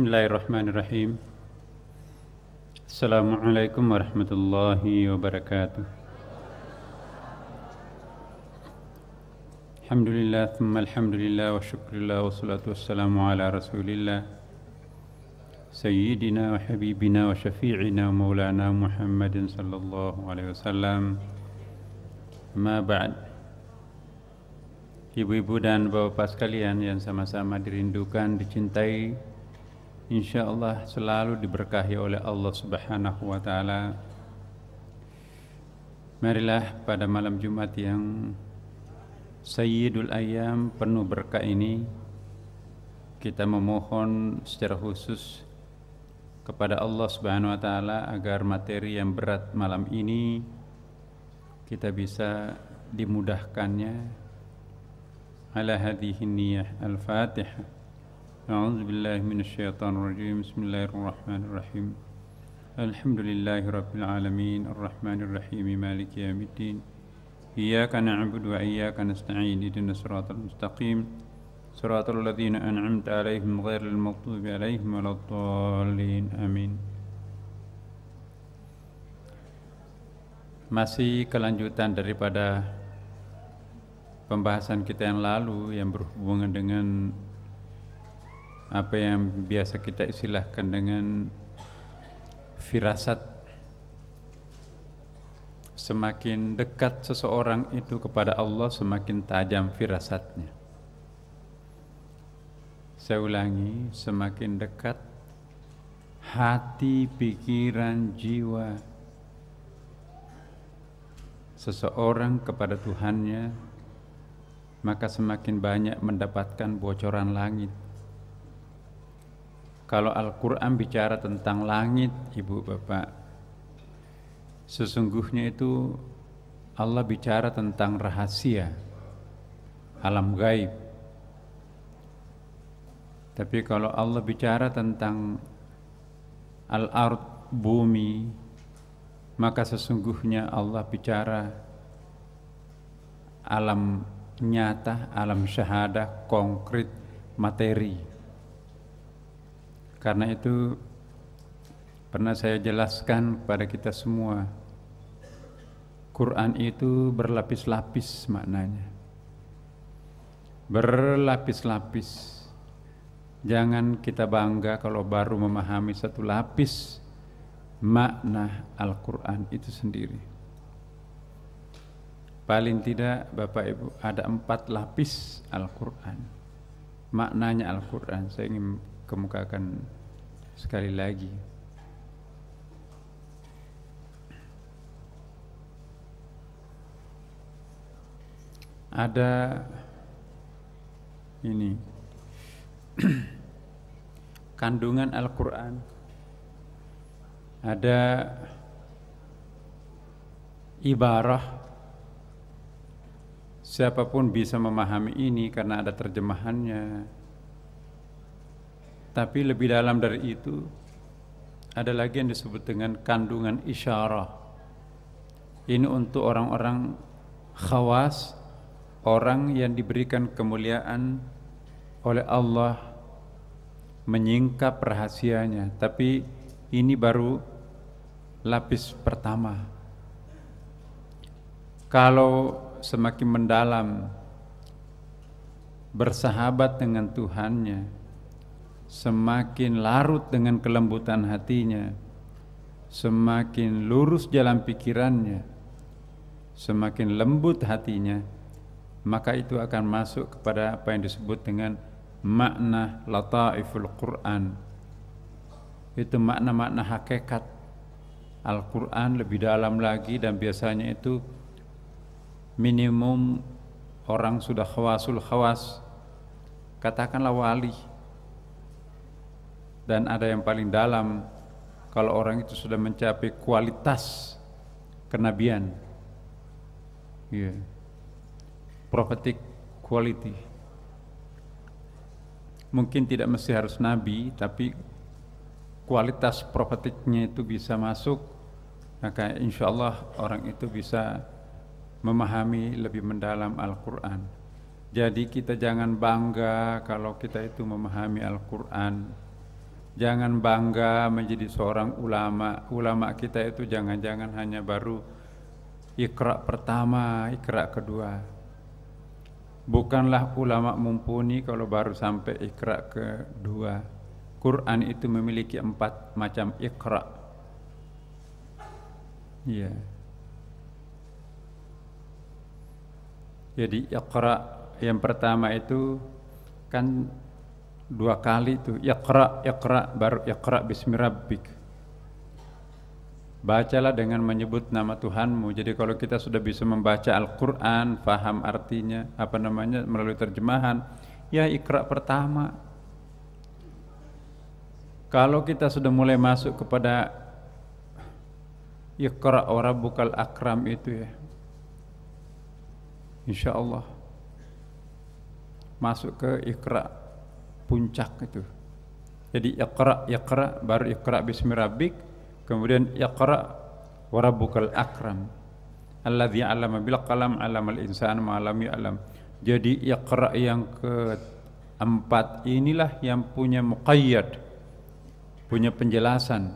Bismillahirrahmanirrahim. Assalamualaikum warahmatullahi wabarakatuh. Alhamdulillah, thumma alhamdulillah, wa syukurillah, wa salatu wassalamu ala rasulillah Sayyidina wa habibina wa syafi'ina wa maulana Muhammadin sallallahu alaihi wasallam. Ma ba'd. Ibu-ibu dan bapak-bapak sekalian yang sama-sama dirindukan, dicintai, InsyaAllah selalu diberkahi oleh Allah Subhanahu wa Ta'ala. Marilah pada malam Jumat yang Sayyidul Ayyam penuh berkah ini, kita memohon secara khusus kepada Allah Subhanahu wa Ta'ala agar materi yang berat malam ini kita bisa dimudahkannya. Ala hadhihi niyyah. Al-Fatihah. أعوذ بالله من الشيطان الرجيم بسم الله الرحمن الرحيم الحمد لله رب العالمين الرحمن الرحيم مالك يوم الدين إياك نعبد وإياك نستعين اهدنا الصراط المستقيم صراط الذين أنعمت عليهم غير المغضوب عليهم ولا الضالين آمين. Masih kelanjutan daripada pembahasan kita yang lalu yang berhubungan dengan apa yang biasa kita istilahkan dengan firasat. Semakin dekat seseorang itu kepada Allah, semakin tajam firasatnya. Saya ulangi, semakin dekat hati, pikiran, jiwa seseorang kepada Tuhannya, maka semakin banyak mendapatkan bocoran langit. Kalau Al-Quran bicara tentang langit, ibu bapak, sesungguhnya itu Allah bicara tentang rahasia, alam gaib. Tapi kalau Allah bicara tentang al-ard, bumi, maka sesungguhnya Allah bicara alam nyata, alam syahadah, konkret, materi. Karena itu pernah saya jelaskan kepada kita semua, Quran itu berlapis-lapis maknanya. Berlapis-lapis. Jangan kita bangga kalau baru memahami satu lapis makna Al-Quran itu sendiri. Paling tidak Bapak Ibu ada 4 lapis Al-Quran. Maknanya Al-Quran. Saya ingin kemukakan sekali lagi. Ada ini kandungan Al-Quran. Ada ibarah. Siapapun bisa memahami ini karena ada terjemahannya. Tapi lebih dalam dari itu, ada lagi yang disebut dengan kandungan isyarah. Ini untuk orang-orang khawas, orang yang diberikan kemuliaan oleh Allah, menyingkap rahasianya. Tapi ini baru lapis pertama. Kalau semakin mendalam, bersahabat dengan Tuhannya, semakin larut dengan kelembutan hatinya, semakin lurus jalan pikirannya, semakin lembut hatinya, maka itu akan masuk kepada apa yang disebut dengan makna lataiful Quran. Itu makna-makna hakikat Al-Quran lebih dalam lagi, dan biasanya itu minimum orang sudah khawasul khawas, katakanlah wali. Dan ada yang paling dalam, kalau orang itu sudah mencapai kualitas kenabian, prophetic quality. Mungkin tidak mesti harus nabi, tapi kualitas propheticnya itu bisa masuk, maka insya Allah orang itu bisa memahami lebih mendalam Al-Quran. Jadi kita jangan bangga kalau kita itu memahami Al-Quran. Jangan bangga menjadi seorang ulama. Ulama kita itu jangan-jangan hanya baru Iqra pertama, Iqra kedua. Bukanlah ulama mumpuni kalau baru sampai Iqra kedua. Quran itu memiliki 4 macam Iqra. Iya. Jadi Iqra yang pertama itu kan 2 kali itu Iqra, Iqra, baru Iqra bismi rabbik. Bacalah dengan menyebut nama Tuhanmu. Jadi kalau kita sudah bisa membaca Al-Quran, faham artinya, melalui terjemahan, ya Iqra pertama. Kalau kita sudah mulai masuk kepada Iqra wa rabbukal akram itu ya, insya Allah masuk ke Iqra puncak itu. Jadi Iqra baru Iqra bismi rabbik, kemudian Iqra wa rabbukal akram alladzi 'allama bil qalam 'allamal insana ma lam ya'lam. Jadi Iqra yang keempat inilah yang punya muqayyad, punya penjelasan.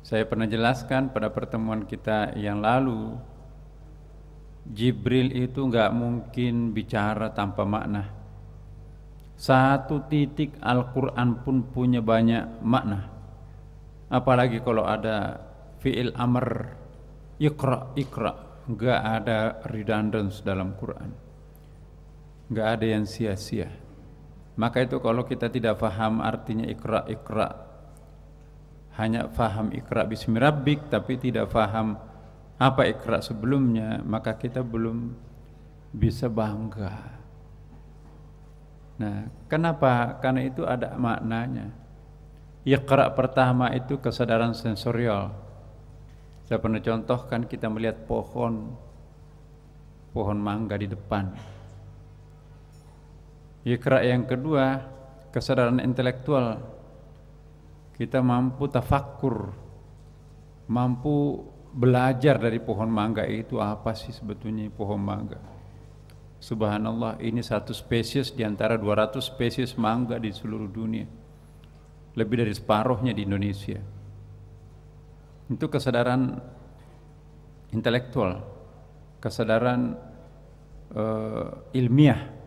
Saya pernah jelaskan pada pertemuan kita yang lalu, Jibril itu enggak mungkin bicara tanpa makna. Satu titik Al-Quran pun punya banyak makna. Apalagi kalau ada fi'il amr, Iqra, Iqra, enggak ada redundance dalam Quran, enggak ada yang sia-sia. Maka itu kalau kita tidak faham artinya Iqra, Iqra, hanya faham Iqra bismi rabbik tapi tidak faham apa Iqra sebelumnya, maka kita belum bisa bangga. Nah, kenapa? Karena itu ada maknanya. Iqra pertama itu kesadaran sensorial. Saya pernah contohkan, kita melihat pohon mangga di depan. Iqra yang kedua, kesadaran intelektual. Kita mampu tafakkur, mampu belajar dari pohon mangga itu apa sih sebetulnya pohon mangga. Subhanallah, ini 1 spesies di antara 200 spesies mangga di seluruh dunia. Lebih dari separuhnya di Indonesia. Itu kesadaran intelektual, kesadaran ilmiah.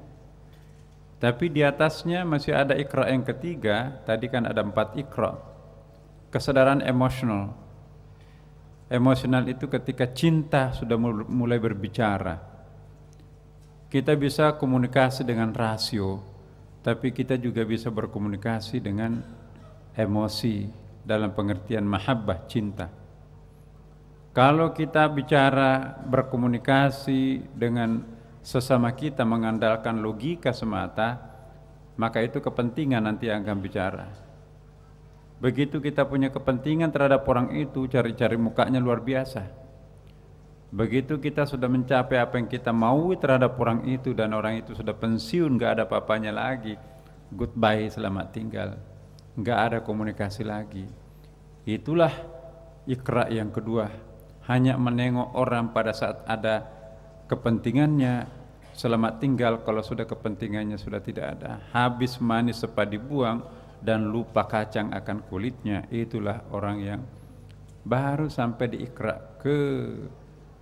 Tapi di atasnya masih ada Iqra yang ketiga. Tadi kan ada 4 Iqra. Kesadaran emosional. Emosional itu ketika cinta sudah mulai berbicara. Kita bisa komunikasi dengan rasio, tapi kita juga bisa berkomunikasi dengan emosi dalam pengertian mahabbah, cinta. Kalau kita bicara berkomunikasi dengan sesama kita mengandalkan logika semata, maka itu kepentingan nanti yang akan bicara. Begitu kita punya kepentingan terhadap orang itu, cari-cari mukanya luar biasa. Begitu kita sudah mencapai apa yang kita mau terhadap orang itu dan orang itu sudah pensiun, gak ada apa-apanya lagi, goodbye, selamat tinggal, gak ada komunikasi lagi. Itulah Iqra yang kedua, hanya menengok orang pada saat ada kepentingannya, selamat tinggal kalau sudah kepentingannya sudah tidak ada. Habis manis sempat dibuang dan lupa kacang akan kulitnya. Itulah orang yang baru sampai di Iqra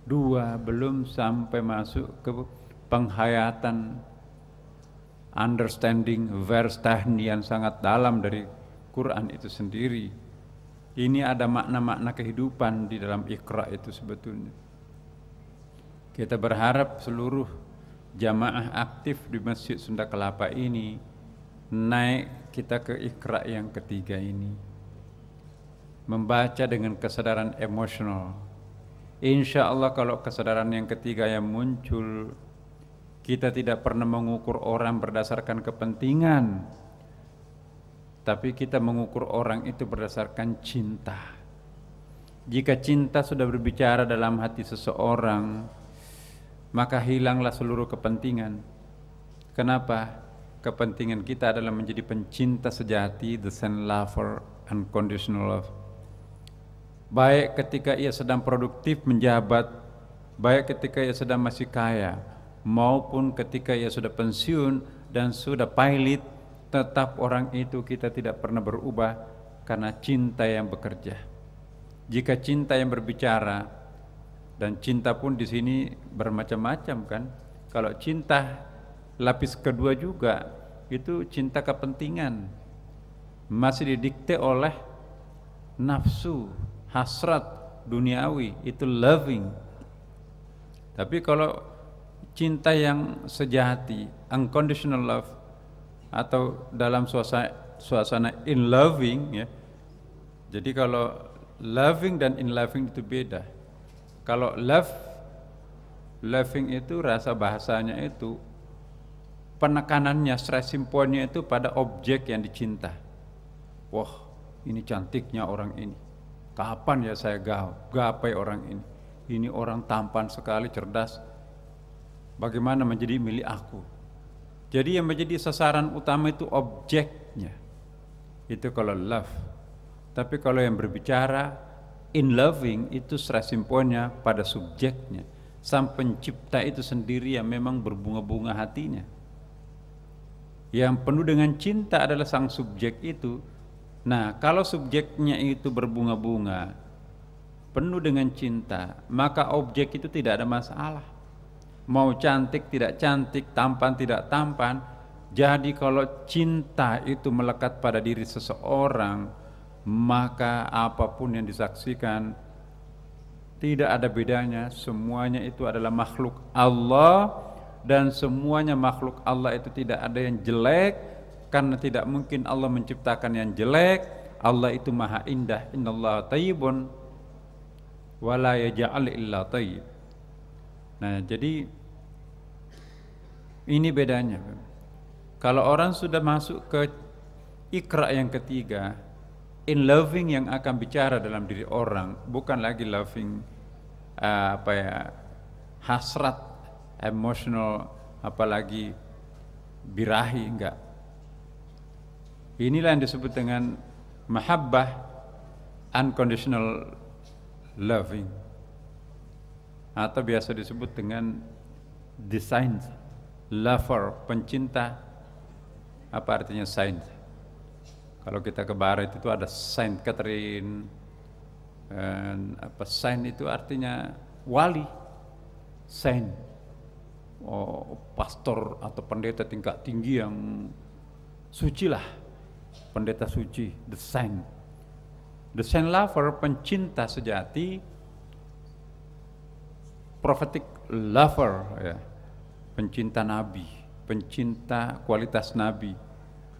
kedua, belum sampai masuk ke penghayatan, understanding, verstehen yang sangat dalam dari Quran itu sendiri. Ini ada makna-makna kehidupan di dalam Iqra itu sebetulnya. Kita berharap seluruh jamaah aktif di Masjid Sunda Kelapa ini naik kita ke Iqra yang ketiga ini, membaca dengan kesadaran emosional. Insya Allah kalau kesadaran yang ketiga yang muncul, kita tidak pernah mengukur orang berdasarkan kepentingan, tapi kita mengukur orang itu berdasarkan cinta. Jika cinta sudah berbicara dalam hati seseorang, maka hilanglah seluruh kepentingan. Kenapa? Kepentingan kita adalah menjadi pencinta sejati, the same lover, unconditional love. Baik ketika ia sedang produktif menjabat, baik ketika ia sedang masih kaya, maupun ketika ia sudah pensiun dan sudah pilot, tetap orang itu kita tidak pernah berubah karena cinta yang bekerja. Jika cinta yang berbicara, dan cinta pun di sini bermacam-macam kan. Kalau cinta lapis kedua juga itu cinta kepentingan, masih didikte oleh nafsu, hasrat duniawi, itu loving. Tapi kalau cinta yang sejati, unconditional love, atau dalam suasana in loving ya. Jadi kalau loving dan in loving itu beda. Kalau loving itu rasa bahasanya itu penekanannya, stressing point-nya itu pada objek yang dicinta. Wah, ini cantiknya orang ini. Kapan ya saya gapai orang ini? Ini orang tampan sekali, cerdas. Bagaimana menjadi milik aku? Jadi yang menjadi sasaran utama itu objeknya. Itu kalau love. Tapi kalau yang berbicara in loving itu stressing point-nya pada subjeknya. Sang pencipta itu sendiri yang memang berbunga-bunga hatinya. Yang penuh dengan cinta adalah sang subjek itu. Nah, kalau subjeknya itu berbunga-bunga, penuh dengan cinta, maka objek itu tidak ada masalah. Mau cantik tidak cantik, tampan tidak tampan. Jadi kalau cinta itu melekat pada diri seseorang, maka apapun yang disaksikan tidak ada bedanya. Semuanya itu adalah makhluk Allah, dan semuanya makhluk Allah itu tidak ada yang jelek, karena tidak mungkin Allah menciptakan yang jelek. Allah itu maha indah. Innallaha thayyibun wa la yaj'al illa thayyib. Nah, jadi ini bedanya. Kalau orang sudah masuk ke ikra yang ketiga, in loving yang akan bicara dalam diri orang, bukan lagi loving hasrat, emotional, apalagi birahi, enggak. Inilah yang disebut dengan mahabbah, unconditional loving, atau biasa disebut dengan design lover, pencinta. Apa artinya saint? Kalau kita ke barat itu ada Saint Catherine, saint itu artinya wali, saint, pastor atau pendeta tingkat tinggi yang suci lah, pendeta suci, the saint lover, pencinta sejati, prophetic lover ya, pencinta nabi, pencinta kualitas nabi.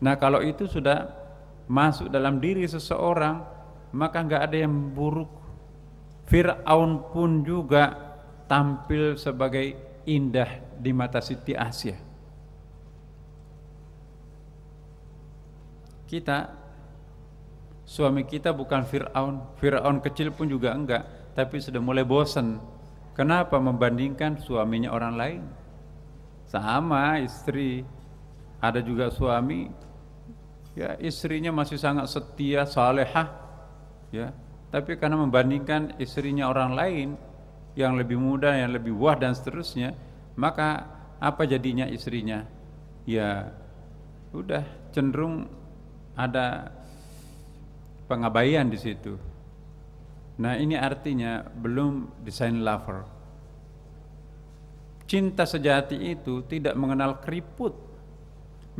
Nah, kalau itu sudah masuk dalam diri seseorang, maka enggak ada yang buruk. Fir'aun pun juga tampil sebagai indah di mata Siti Asia. Suami kita bukan Fir'aun kecil pun juga enggak, tapi sudah mulai bosan. Kenapa? Membandingkan suaminya orang lain. Sama istri, ada juga suami, ya istrinya masih sangat setia, salehah, ya, tapi karena membandingkan istrinya orang lain yang lebih muda, yang lebih wah dan seterusnya, maka apa jadinya istrinya? Ya, udah cenderung ada pengabaian di situ. Nah, ini artinya belum design lover. Cinta sejati itu tidak mengenal keriput.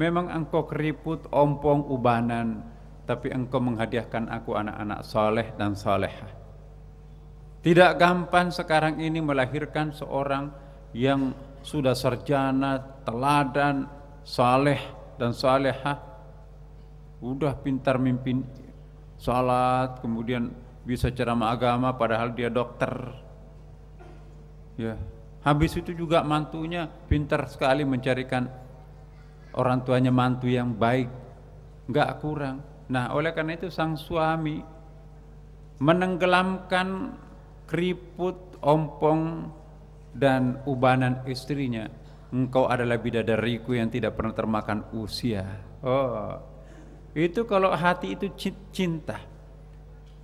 Memang engkau keriput, ompong, ubanan, tapi engkau menghadiahkan aku anak-anak saleh dan salehah. Tidak gampang sekarang ini melahirkan seorang yang sudah sarjana, teladan, saleh dan salehah, udah pintar mimpin salat, kemudian bisa ceramah agama padahal dia dokter. Ya, habis itu juga mantunya pintar sekali mencarikan orang tuanya mantu yang baik, enggak kurang. Nah, oleh karena itu sang suami menenggelamkan keriput, ompong dan ubanan istrinya. Engkau adalah bidadariku yang tidak pernah termakan usia. Oh, itu kalau hati itu cinta.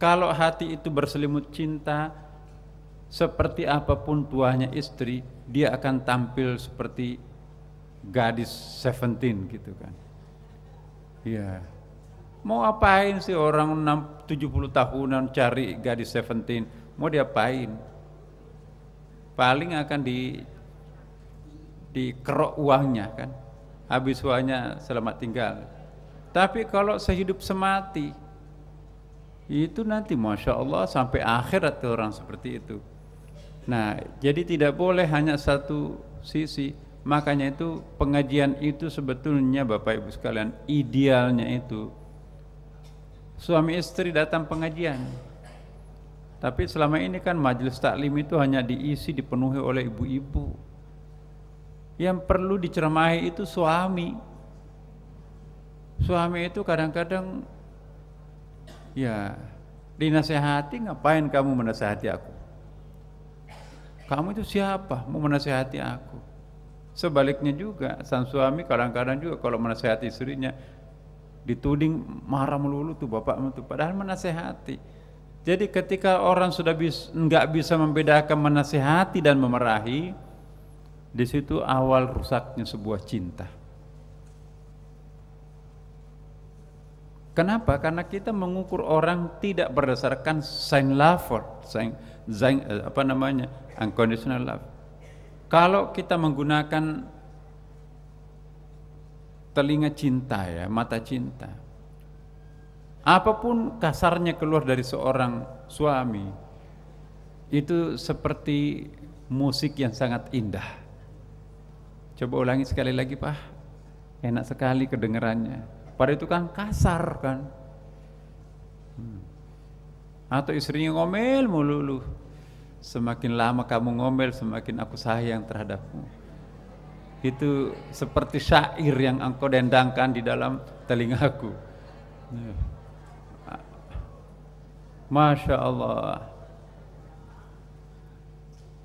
Kalau hati itu berselimut cinta, seperti apapun tuanya istri, dia akan tampil seperti gadis 17 gitu kan. Ya. Mau apain sih orang 70 tahunan cari gadis 17? Mau diapain? Paling akan dikerok uangnya kan. Habis uangnya selamat tinggal. Tapi kalau sehidup semati, itu nanti Masya Allah sampai akhirat orang seperti itu. Nah, jadi tidak boleh hanya satu sisi. Makanya itu pengajian itu sebetulnya Bapak Ibu sekalian, idealnya itu suami istri datang pengajian. Tapi selama ini kan majelis taklim itu hanya dipenuhi oleh ibu-ibu. Yang perlu diceramahi itu suami. Suami itu kadang-kadang ya dinasehati, ngapain kamu menasehati aku? Kamu itu siapa mau menasehati aku? Sebaliknya juga, sang suami kadang-kadang juga kalau menasehati istrinya dituding marah melulu tuh bapakmu tuh, padahal menasehati. Jadi ketika orang sudah nggak bisa membedakan menasehati dan memarahi, di situ awal rusaknya sebuah cinta. Kenapa? Karena kita mengukur orang tidak berdasarkan sign love, unconditional love. Kalau kita menggunakan telinga cinta ya, mata cinta, apapun kasarnya keluar dari seorang suami, itu seperti musik yang sangat indah. Coba ulangi sekali lagi Pak, enak sekali kedengarannya. Padahal itu kan kasar kan. Atau istrinya ngomel melulu. Semakin lama kamu ngomel, semakin aku sayang terhadapmu. Itu seperti syair yang engkau dendangkan di dalam telingaku. Masya Allah.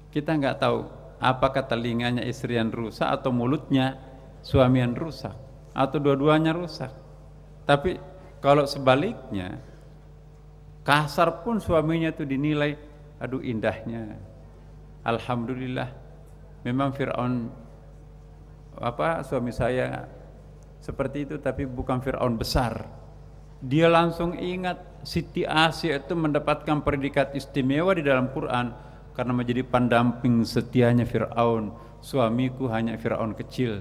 Kita nggak tahu apakah telinganya istri yang rusak atau mulutnya suami yang rusak, atau dua-duanya rusak. Tapi kalau sebaliknya, kasar pun suaminya itu dinilai, aduh indahnya, alhamdulillah. Memang Fir'aun suami saya seperti itu, tapi bukan Fir'aun besar. Dia langsung ingat Siti Asiyah itu mendapatkan predikat istimewa di dalam Quran karena menjadi pendamping setianya Fir'aun. Suamiku hanya Fir'aun kecil.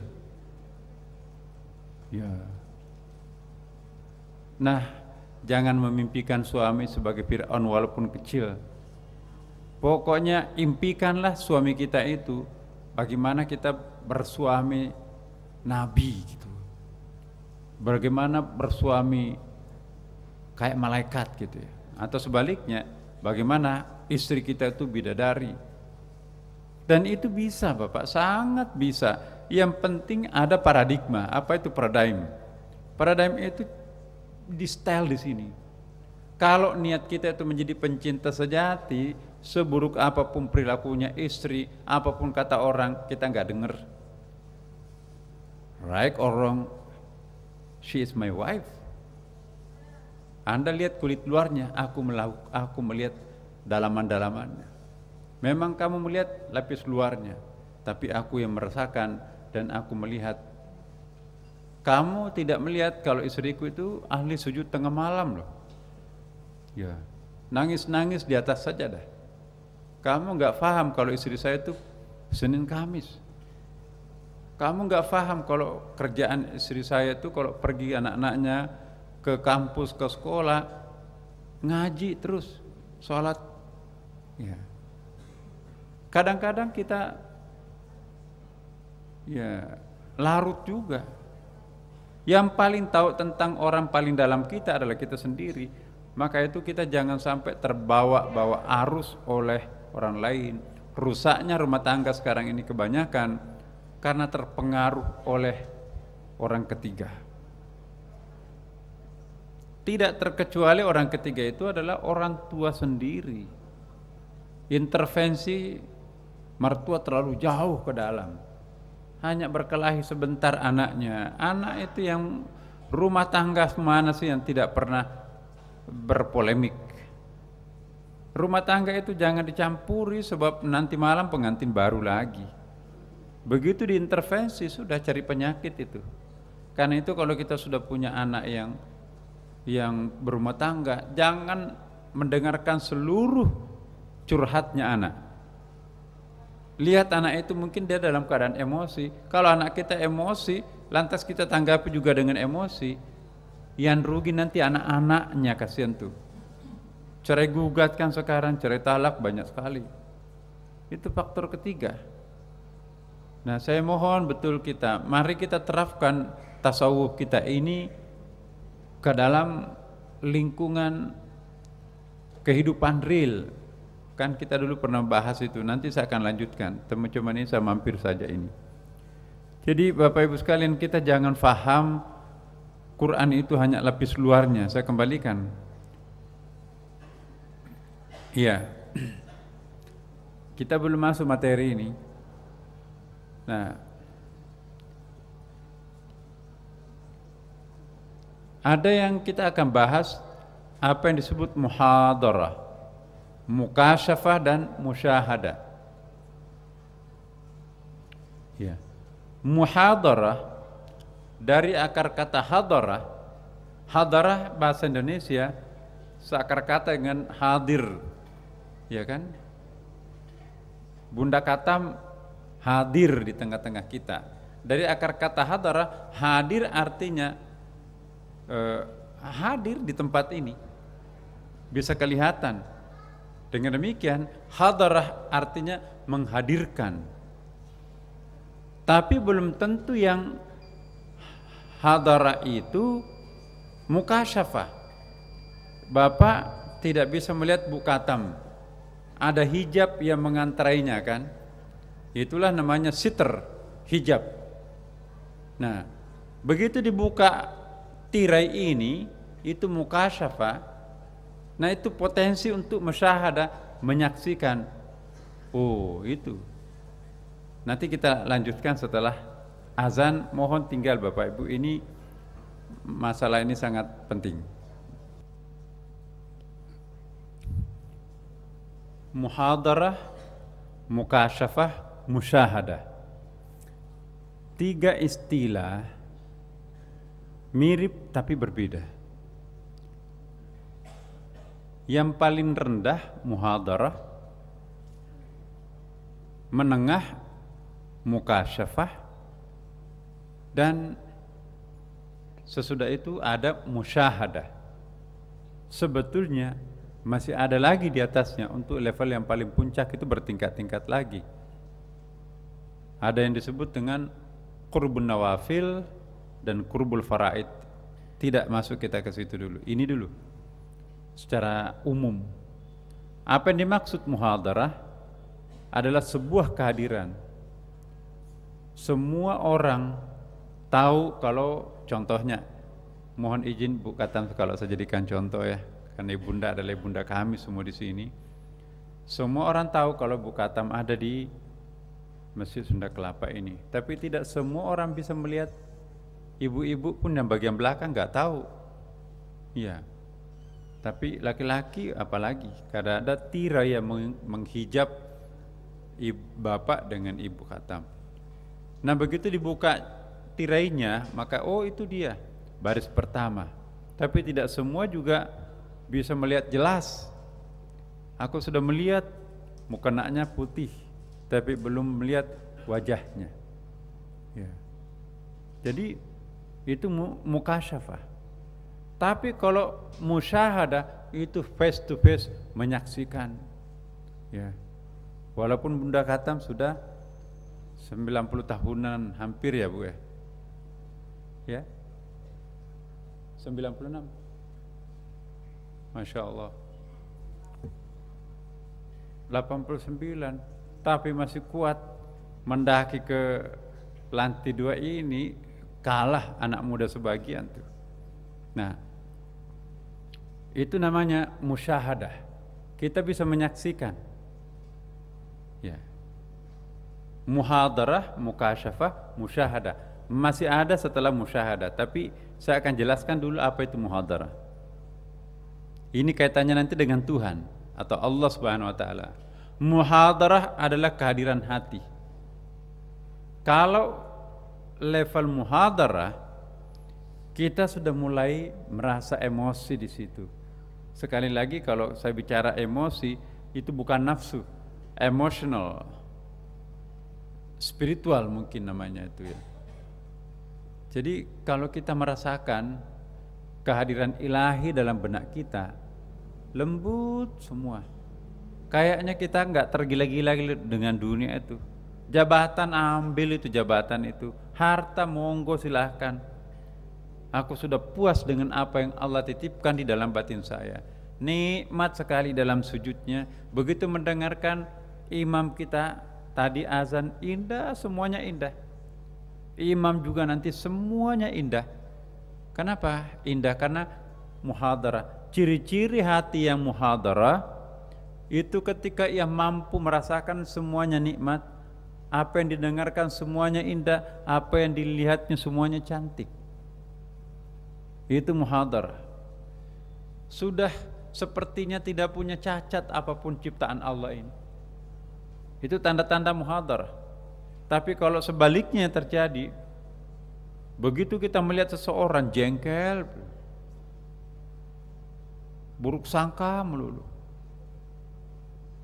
Ya. Nah, jangan memimpikan suami sebagai Fir'aun walaupun kecil. Pokoknya impikanlah suami kita itu bagaimana kita bersuami nabi gitu. Bagaimana bersuami kayak malaikat gitu ya. Atau sebaliknya, bagaimana istri kita itu bidadari. Dan itu bisa Bapak, sangat bisa. Yang penting ada paradigma. Apa itu paradigm? Paradigm itu di style di sini. Kalau niat kita itu menjadi pencinta sejati, seburuk apapun perilakunya istri, apapun kata orang, kita nggak dengar. Right or wrong, she is my wife. Anda lihat kulit luarnya, aku melihat dalaman-dalamannya. Memang kamu melihat lapis luarnya, tapi aku yang merasakan dan aku melihat. Kamu tidak melihat kalau istriku itu ahli sujud tengah malam loh. Ya, nangis-nangis di atas sajadah. Kamu nggak paham kalau istri saya itu Senin Kamis. Kamu nggak paham kalau kerjaan istri saya itu kalau pergi anak-anaknya ke kampus, ke sekolah, ngaji terus, sholat. Ya. Kadang-kadang kita ya larut juga. Yang paling tahu tentang orang paling dalam kita adalah kita sendiri. Maka itu kita jangan sampai terbawa-bawa arus oleh orang lain. Rusaknya rumah tangga sekarang ini kebanyakan karena terpengaruh oleh orang ketiga. Tidak terkecuali orang ketiga itu adalah orang tua sendiri. Intervensi mertua terlalu jauh ke dalam. Hanya berkelahi sebentar anaknya. Anak itu yang rumah tangga mana sih yang tidak pernah berpolemik. Rumah tangga itu jangan dicampuri sebab nanti malam pengantin baru lagi. Begitu diintervensi sudah cari penyakit itu. Karena itu kalau kita sudah punya anak yang berumah tangga, jangan mendengarkan seluruh curhatnya anak. Lihat anak itu mungkin dia dalam keadaan emosi. Kalau anak kita emosi, lantas kita tanggapi juga dengan emosi, yang rugi nanti anak-anaknya, kasihan tuh. Cerai gugat kan sekarang, cerai talak banyak sekali. Itu faktor ketiga. Nah, saya mohon betul mari kita terapkan tasawuf kita ini ke dalam lingkungan kehidupan real. Kan kita dulu pernah bahas itu, nanti saya akan lanjutkan. Teman-teman ini saya mampir saja ini. Jadi Bapak Ibu sekalian, kita jangan faham Quran itu hanya lapis luarnya. Saya kembalikan. Iya. Kita belum masuk materi ini. Nah, ada yang kita akan bahas apa yang disebut muhadarah, mukasyafah dan musyahadah. Ya. Muhadarah dari akar kata hadarah. Hadarah bahasa Indonesia seakar kata dengan hadir. Ya kan? Bunda Katam hadir di tengah-tengah kita. Dari akar kata hadarah, hadir artinya hadir di tempat ini. Bisa kelihatan. Dengan demikian, hadarah artinya menghadirkan. Tapi belum tentu yang hadarah itu mukasyafah. Bapak tidak bisa melihat Bu Katam. Ada hijab yang mengantarainya kan? Itulah namanya sitr, hijab. Nah, begitu dibuka tirai ini, itu mukasyafah. Nah, itu potensi untuk musyahadah, menyaksikan. Oh, itu. Nanti kita lanjutkan setelah azan. Mohon tinggal Bapak Ibu, ini masalah ini sangat penting. Muhadarah, mukasyafah, musyahadah. 3 istilah mirip tapi berbeda. Yang paling rendah muhadarah, menengah mukasyafah, dan sesudah itu ada musyahadah. Sebetulnya masih ada lagi di atasnya. Untuk level yang paling puncak itu bertingkat-tingkat lagi. Ada yang disebut dengan qurbun nawafil dan qurbul faraid. Tidak masuk kita ke situ dulu. Ini dulu secara umum. Apa yang dimaksud muhadarah adalah sebuah kehadiran. Semua orang tahu kalau, contohnya, mohon izin Bu Katam kalau saya jadikan contoh ya, karena ibunda adalah ibunda kami semua di sini. Semua orang tahu kalau Bu Katam ada di Masjid Sunda Kelapa ini, tapi tidak semua orang bisa melihat. Ibu-ibu pun yang bagian belakang nggak tahu. Iya. Tapi laki-laki apalagi, kadang ada tirai yang menghijab bapak dengan Ibu Katam. Nah, begitu dibuka tirainya, maka oh itu dia, baris pertama. Tapi tidak semua juga bisa melihat jelas. Aku sudah melihat mukenanya putih, tapi belum melihat wajahnya. Ya. Jadi itu mukasyafah. Tapi kalau musyahadah itu face to face, menyaksikan. Ya. Walaupun Bunda Katam sudah 90 tahunan hampir ya Bu ya. Ya. 96. Masya Allah. 89, tapi masih kuat mendaki ke lantai 2 ini, kalah anak muda sebagian tuh. Nah, itu namanya musyahadah. Kita bisa menyaksikan. Ya. Muhadarah, mukasyafah, musyahadah. Masih ada setelah musyahadah, tapi saya akan jelaskan dulu apa itu muhadarah. Ini kaitannya nanti dengan Tuhan atau Allah Subhanahu wa taala. Muhadarah adalah kehadiran hati. Kalau level muhadarah kita sudah mulai merasa emosi di situ. Sekali lagi kalau saya bicara emosi, itu bukan nafsu, emotional, spiritual mungkin namanya itu ya. Jadi kalau kita merasakan kehadiran ilahi dalam benak kita, lembut semua. Kayaknya kita nggak tergila-gila dengan dunia itu. Jabatan ambil itu jabatan itu, harta monggo silahkan. Aku sudah puas dengan apa yang Allah titipkan di dalam batin saya. Nikmat sekali dalam sujudnya. Begitu mendengarkan imam kita tadi azan, indah, semuanya indah. Imam juga nanti semuanya indah. Kenapa? Indah karena muhadarah. Ciri-ciri hati yang muhadarah itu ketika ia mampu merasakan semuanya nikmat, apa yang didengarkan semuanya indah, apa yang dilihatnya semuanya cantik. Itu muhadarah. Sudah sepertinya tidak punya cacat apapun ciptaan Allah ini. Itu tanda-tanda muhadarah. Tapi kalau sebaliknya terjadi, begitu kita melihat seseorang jengkel, buruk sangka melulu.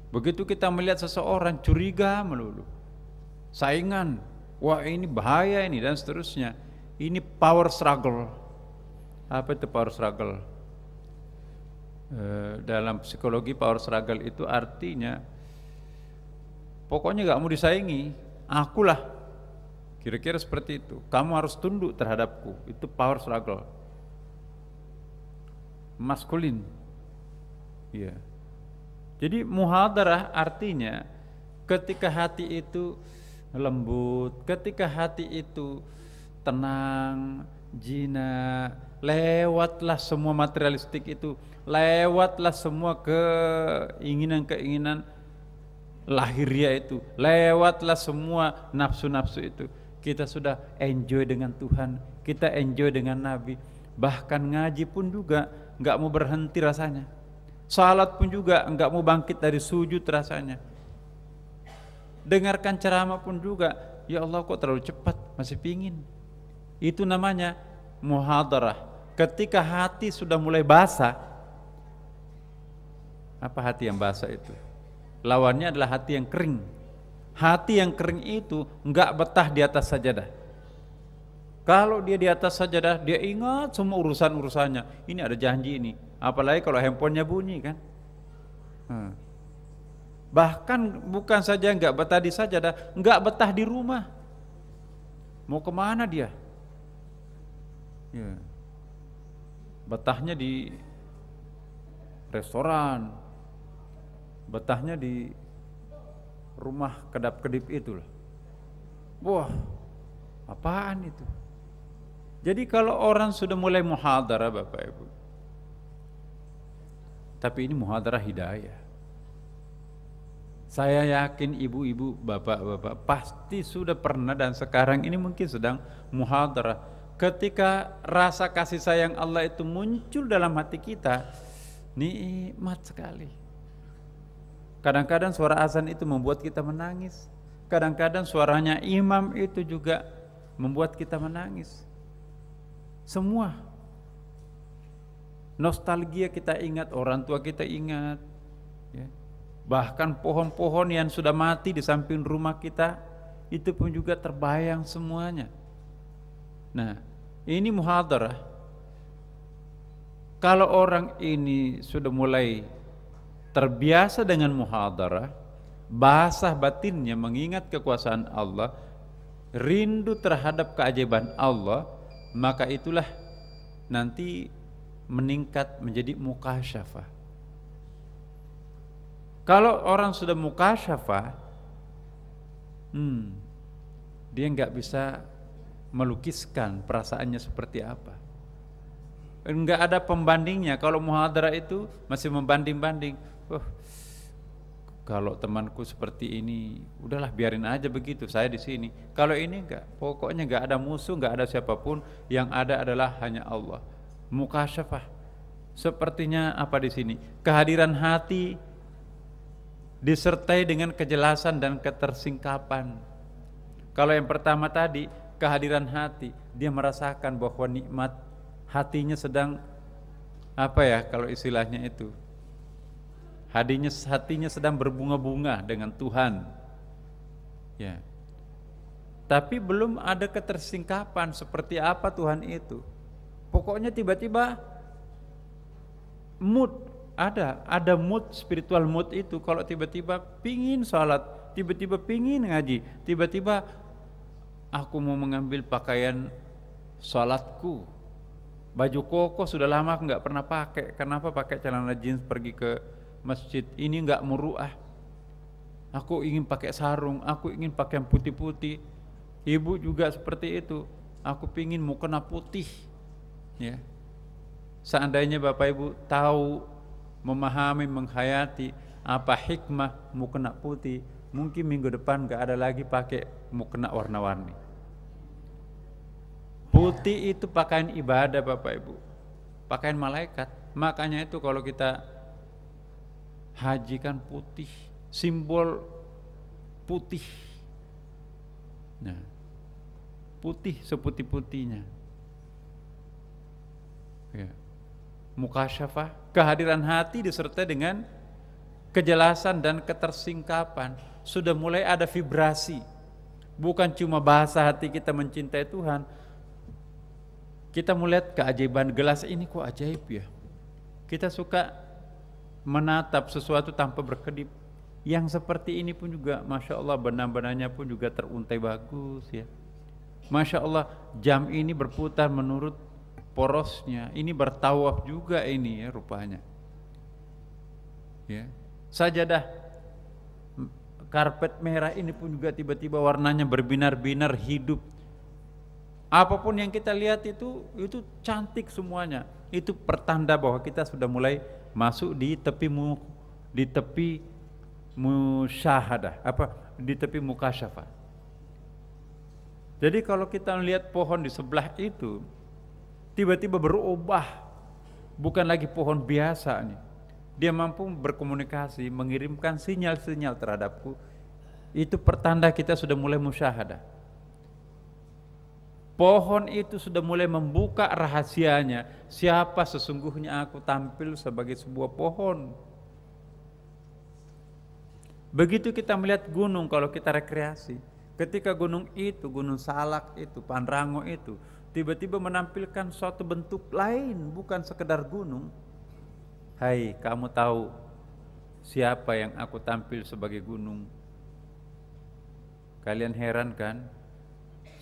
Begitu kita melihat seseorang curiga melulu, saingan, wah ini bahaya ini dan seterusnya. Ini power struggle. Apa itu power struggle? Dalam psikologi power struggle itu artinya pokoknya gak mau disaingi, akulah. Kira-kira seperti itu. Kamu harus tunduk terhadapku. Itu power struggle. Maskulin. Iya. Jadi muhadarah artinya ketika hati itu lembut, ketika hati itu tenang, jinak, lewatlah semua materialistik itu, lewatlah semua keinginan-keinginan lahiriah itu, lewatlah semua nafsu-nafsu itu. Kita sudah enjoy dengan Tuhan, kita enjoy dengan Nabi. Bahkan ngaji pun juga nggak mau berhenti rasanya. Salat pun juga nggak mau bangkit dari sujud rasanya. Dengarkan ceramah pun juga, ya Allah kok terlalu cepat, masih pingin. Itu namanya muhadarah. Ketika hati sudah mulai basah, apa hati yang basah itu? Lawannya adalah hati yang kering. Hati yang kering itu enggak betah di atas sajadah. Kalau dia di atas sajadah, dia ingat semua urusan-urusannya. Ini ada janji ini. Apalagi kalau handphonenya bunyi kan. Bahkan bukan saja enggak betah di sajadah, enggak betah di rumah. Mau kemana dia? Ya. Betahnya di restoran, betahnya di rumah kedap-kedip itulah. Wah, apaan itu? Jadi kalau orang sudah mulai muhadarah Bapak Ibu, tapi ini muhadarah hidayah. Saya yakin ibu-ibu, bapak-bapak pasti sudah pernah dan sekarang ini mungkin sedang muhadarah. Ketika rasa kasih sayang Allah itu muncul dalam hati kita, nikmat sekali. Kadang-kadang suara azan itu membuat kita menangis. Kadang-kadang suaranya imam itu juga membuat kita menangis. Semua nostalgia kita ingat, orang tua kita ingat, ya. Bahkan pohon-pohon yang sudah mati di samping rumah kita itu pun juga terbayang semuanya. Nah, ini muhadarah. Kalau orang ini sudah mulai terbiasa dengan muhadarah, basah batinnya mengingat kekuasaan Allah, rindu terhadap keajaiban Allah, maka itulah nanti meningkat menjadi mukasyafah. Kalau orang sudah mukasyafah, dia nggak bisa melukiskan perasaannya seperti apa. Enggak ada pembandingnya. Kalau muhadarah itu masih membanding-banding. Kalau temanku seperti ini, udahlah biarin aja begitu, saya di sini. Kalau ini enggak, pokoknya enggak ada musuh, enggak ada siapapun, yang ada adalah hanya Allah. Mukasyafah. Sepertinya apa di sini? Kehadiran hati disertai dengan kejelasan dan ketersingkapan. Kalau yang pertama tadi, kehadiran hati, dia merasakan bahwa nikmat hatinya sedang apa ya kalau istilahnya itu, hatinya sedang berbunga-bunga dengan Tuhan, ya. Tapi belum ada ketersingkapan seperti apa Tuhan itu. Pokoknya tiba-tiba mood ada mood, spiritual mood itu. Kalau tiba-tiba pingin sholat, tiba-tiba pingin ngaji, tiba-tiba aku mau mengambil pakaian sholatku, baju koko sudah lama aku nggak pernah pakai. Kenapa pakai celana jeans pergi ke masjid? Ini nggak muruah. Aku ingin pakai sarung, aku ingin pakai yang putih-putih. Ibu juga seperti itu. Aku pingin mukena putih, ya. Seandainya Bapak Ibu tahu, memahami, menghayati apa hikmah mukena putih, mungkin minggu depan gak ada lagi pakai mukena warna-warni. Putih itu pakaian ibadah Bapak Ibu, pakaian malaikat. Makanya itu kalau kita haji kan putih, simbol putih. Nah, putih seputih-putihnya, ya. Mukasyafah, kehadiran hati disertai dengan kejelasan dan ketersingkapan. Sudah mulai ada vibrasi, bukan cuma bahasa hati kita mencintai Tuhan. Kita melihat keajaiban gelas ini, kok ajaib ya. Kita suka menatap sesuatu tanpa berkedip. Yang seperti ini pun juga Masya Allah, benang-benangnya pun juga teruntai bagus ya. Masya Allah, jam ini berputar menurut porosnya. Ini bertawaf juga ini ya rupanya, ya. Sajadah karpet merah ini pun juga tiba-tiba warnanya berbinar-binar, hidup. Apapun yang kita lihat itu cantik semuanya. Itu pertanda bahwa kita sudah mulai masuk di tepi musyahadah, di tepi mukasyafah. Jadi kalau kita melihat pohon di sebelah itu tiba-tiba berubah, bukan lagi pohon biasa nih. Dia mampu berkomunikasi, mengirimkan sinyal-sinyal terhadapku. Itu pertanda kita sudah mulai musyahadah. Pohon itu sudah mulai membuka rahasianya, siapa sesungguhnya aku tampil sebagai sebuah pohon. Begitu kita melihat gunung kalau kita rekreasi. Ketika gunung itu, Gunung Salak itu, Pangrango itu tiba-tiba menampilkan suatu bentuk lain, bukan sekedar gunung. Hai, kamu tahu siapa yang aku tampil sebagai gunung? Kalian heran kan?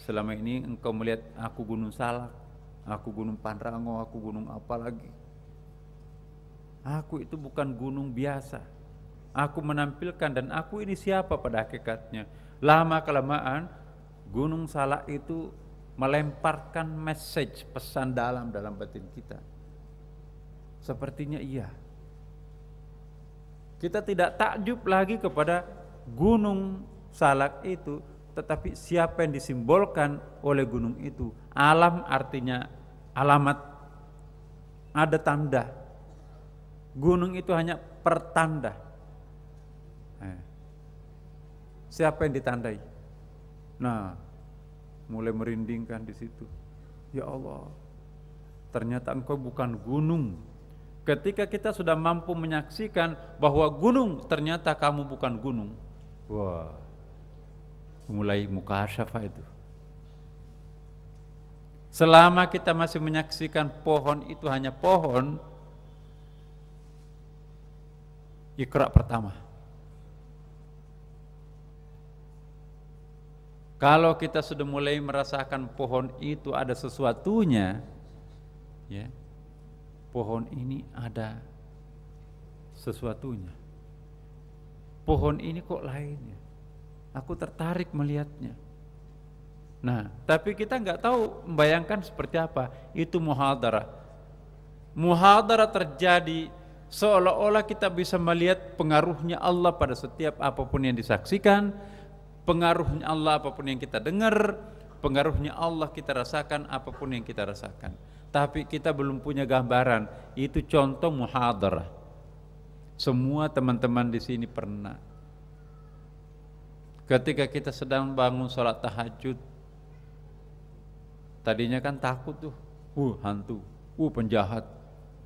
Selama ini engkau melihat aku Gunung Salak, aku Gunung Pangrango, aku gunung apa lagi? Aku itu bukan gunung biasa. Aku menampilkan, dan aku ini siapa pada hakikatnya? Lama kelamaan Gunung Salak itu melemparkan message, pesan dalam batin kita. Sepertinya iya. Kita tidak takjub lagi kepada Gunung Salak itu, tetapi siapa yang disimbolkan oleh gunung itu. Alam artinya alamat, ada tanda. Gunung itu hanya pertanda. Siapa yang ditandai? Nah, mulai merindingkan di situ. Ya Allah, ternyata engkau bukan gunung. Ketika kita sudah mampu menyaksikan bahwa gunung, ternyata kamu bukan gunung. Wah, mulai mukasyafah itu. Selama kita masih menyaksikan pohon itu hanya pohon, Iqra pertama. Kalau kita sudah mulai merasakan pohon itu ada sesuatunya, ya, pohon ini ada sesuatunya. Pohon ini kok lainnya. Aku tertarik melihatnya. Nah, tapi kita nggak tahu membayangkan seperti apa. Itu muhadarah. Muhadarah terjadi seolah-olah kita bisa melihat pengaruhnya Allah pada setiap apapun yang disaksikan. Pengaruhnya Allah apapun yang kita dengar, pengaruhnya Allah kita rasakan apapun yang kita rasakan. Tapi kita belum punya gambaran. Itu contoh muhadarah. Semua teman-teman di sini pernah. Ketika kita sedang bangun sholat tahajud, tadinya kan takut tuh, hantu. penjahat.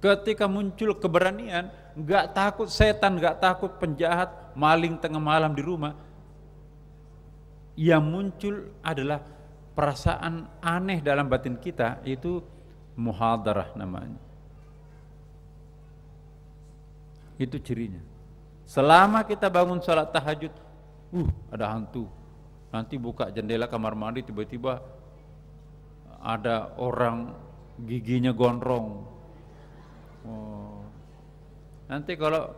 Ketika muncul keberanian, nggak takut setan, nggak takut penjahat, maling tengah malam di rumah. Yang muncul adalah perasaan aneh dalam batin kita, itu muhadarah namanya. Itu cirinya. Selama kita bangun sholat tahajud, ada hantu. Nanti buka jendela kamar mandi, tiba-tiba ada orang giginya gondrong. Nanti kalau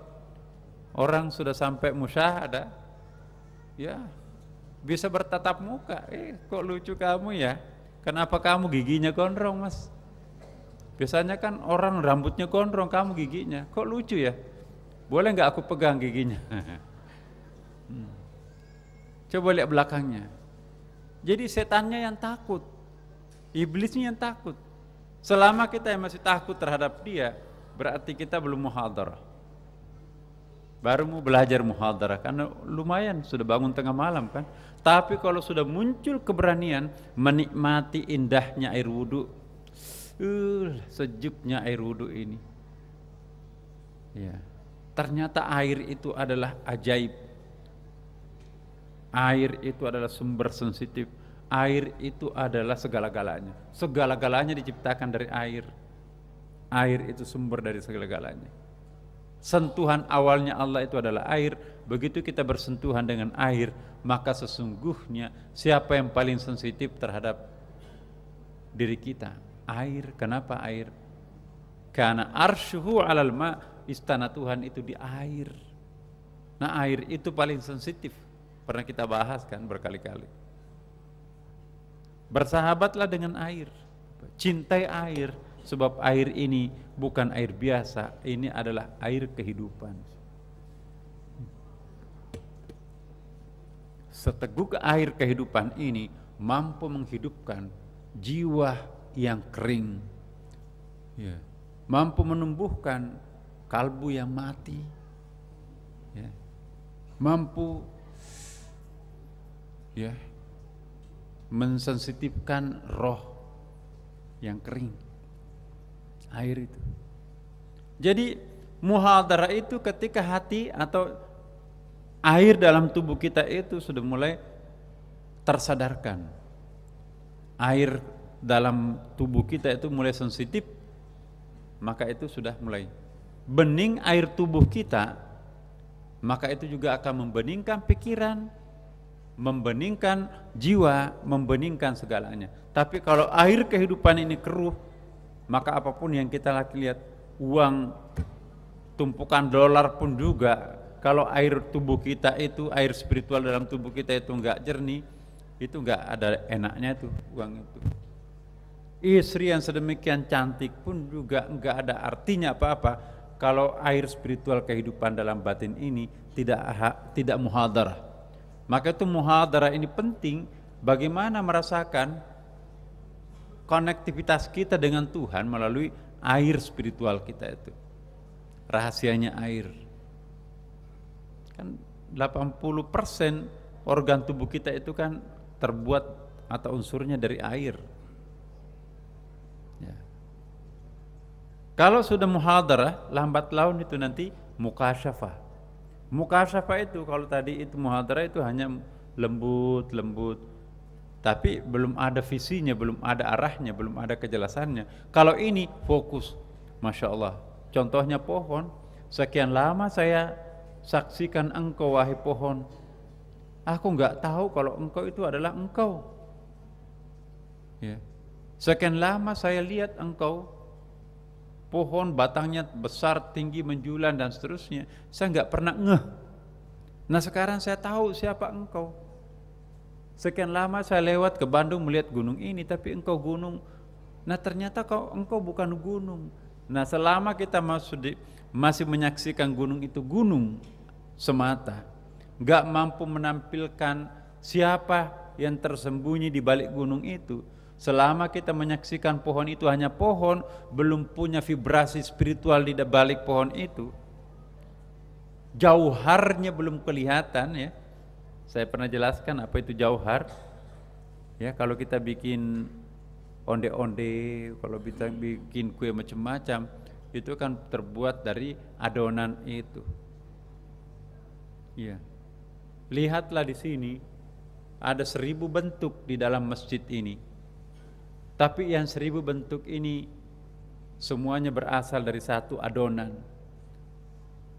orang sudah sampai musyahadah, ya bisa bertatap muka. Kok lucu kamu ya? Kenapa kamu giginya gondrong, Mas? Biasanya kan orang rambutnya gondrong, kamu giginya. Kok lucu ya? Boleh nggak aku pegang giginya? Coba lihat belakangnya. Jadi setannya yang takut, iblisnya yang takut. Selama kita yang masih takut terhadap dia, berarti kita belum muhadarah. Baru mau belajar muhadarah, karena lumayan sudah bangun tengah malam kan. Tapi kalau sudah muncul keberanian menikmati indahnya air wudu, sejuknya air wudu ini, ya, ternyata air itu adalah ajaib. Air itu adalah sumber sensitif. Air itu adalah segala-galanya. Segala-galanya diciptakan dari air. Air itu sumber dari segala-galanya. Sentuhan awalnya Allah itu adalah air. Begitu kita bersentuhan dengan air, maka sesungguhnya siapa yang paling sensitif terhadap diri kita? Air. Kenapa air? Karena arsyuhu alal ma, istana Tuhan itu di air. Nah, air itu paling sensitif. Pernah kita bahas kan berkali-kali. Bersahabatlah dengan air, cintai air, sebab air ini bukan air biasa, ini adalah air kehidupan. Seteguk air kehidupan ini mampu menghidupkan jiwa yang kering, ya, mampu menumbuhkan kalbu yang mati, ya, mampu, ya, mensensitifkan roh yang kering. Air itu. Jadi muhadarah itu ketika hati atau air dalam tubuh kita itu sudah mulai tersadarkan. Air dalam tubuh kita itu mulai sensitif, maka itu sudah mulai bening air tubuh kita, maka itu juga akan membeningkan pikiran, membeningkan jiwa, membeningkan segalanya. Tapi kalau air kehidupan ini keruh, maka apapun yang kita lihat, uang, tumpukan dolar pun juga, kalau air tubuh kita itu, air spiritual dalam tubuh kita itu enggak jernih, itu enggak ada enaknya tuh uang itu. Istri yang sedemikian cantik pun juga enggak ada artinya apa-apa kalau air spiritual kehidupan dalam batin ini tidak muhadarah. Maka itu muhadarah ini penting, bagaimana merasakan konektivitas kita dengan Tuhan melalui air spiritual kita itu. Rahasianya air. Kan 80% organ tubuh kita itu kan terbuat atau unsurnya dari air. Ya. Kalau sudah muhadarah, lambat laun itu nanti mukasyafah. Mukasyafah itu kalau tadi itu muhadarah itu hanya lembut, tapi belum ada visinya, belum ada arahnya, belum ada kejelasannya. Kalau ini fokus, Masya Allah. Contohnya pohon, sekian lama saya saksikan engkau wahai pohon, aku nggak tahu kalau engkau itu adalah engkau. Ya. Sekian lama saya lihat engkau, pohon batangnya besar, tinggi, menjulang dan seterusnya. Saya nggak pernah ngeh. Nah sekarang saya tahu siapa engkau. Sekian lama saya lewat ke Bandung melihat gunung ini, tapi engkau gunung. Nah ternyata engkau bukan gunung. Nah selama kita masih menyaksikan gunung itu gunung semata, nggak mampu menampilkan siapa yang tersembunyi di balik gunung itu. Selama kita menyaksikan pohon itu hanya pohon, belum punya vibrasi spiritual di balik pohon itu, jauharnya belum kelihatan ya. Saya pernah jelaskan apa itu jauhar. Ya, kalau kita bikin onde-onde, kalau bikin kue macam-macam, itu kan terbuat dari adonan itu. Ya. Lihatlah di sini, ada 1000 bentuk di dalam masjid ini. Tapi yang 1000 bentuk ini semuanya berasal dari satu adonan.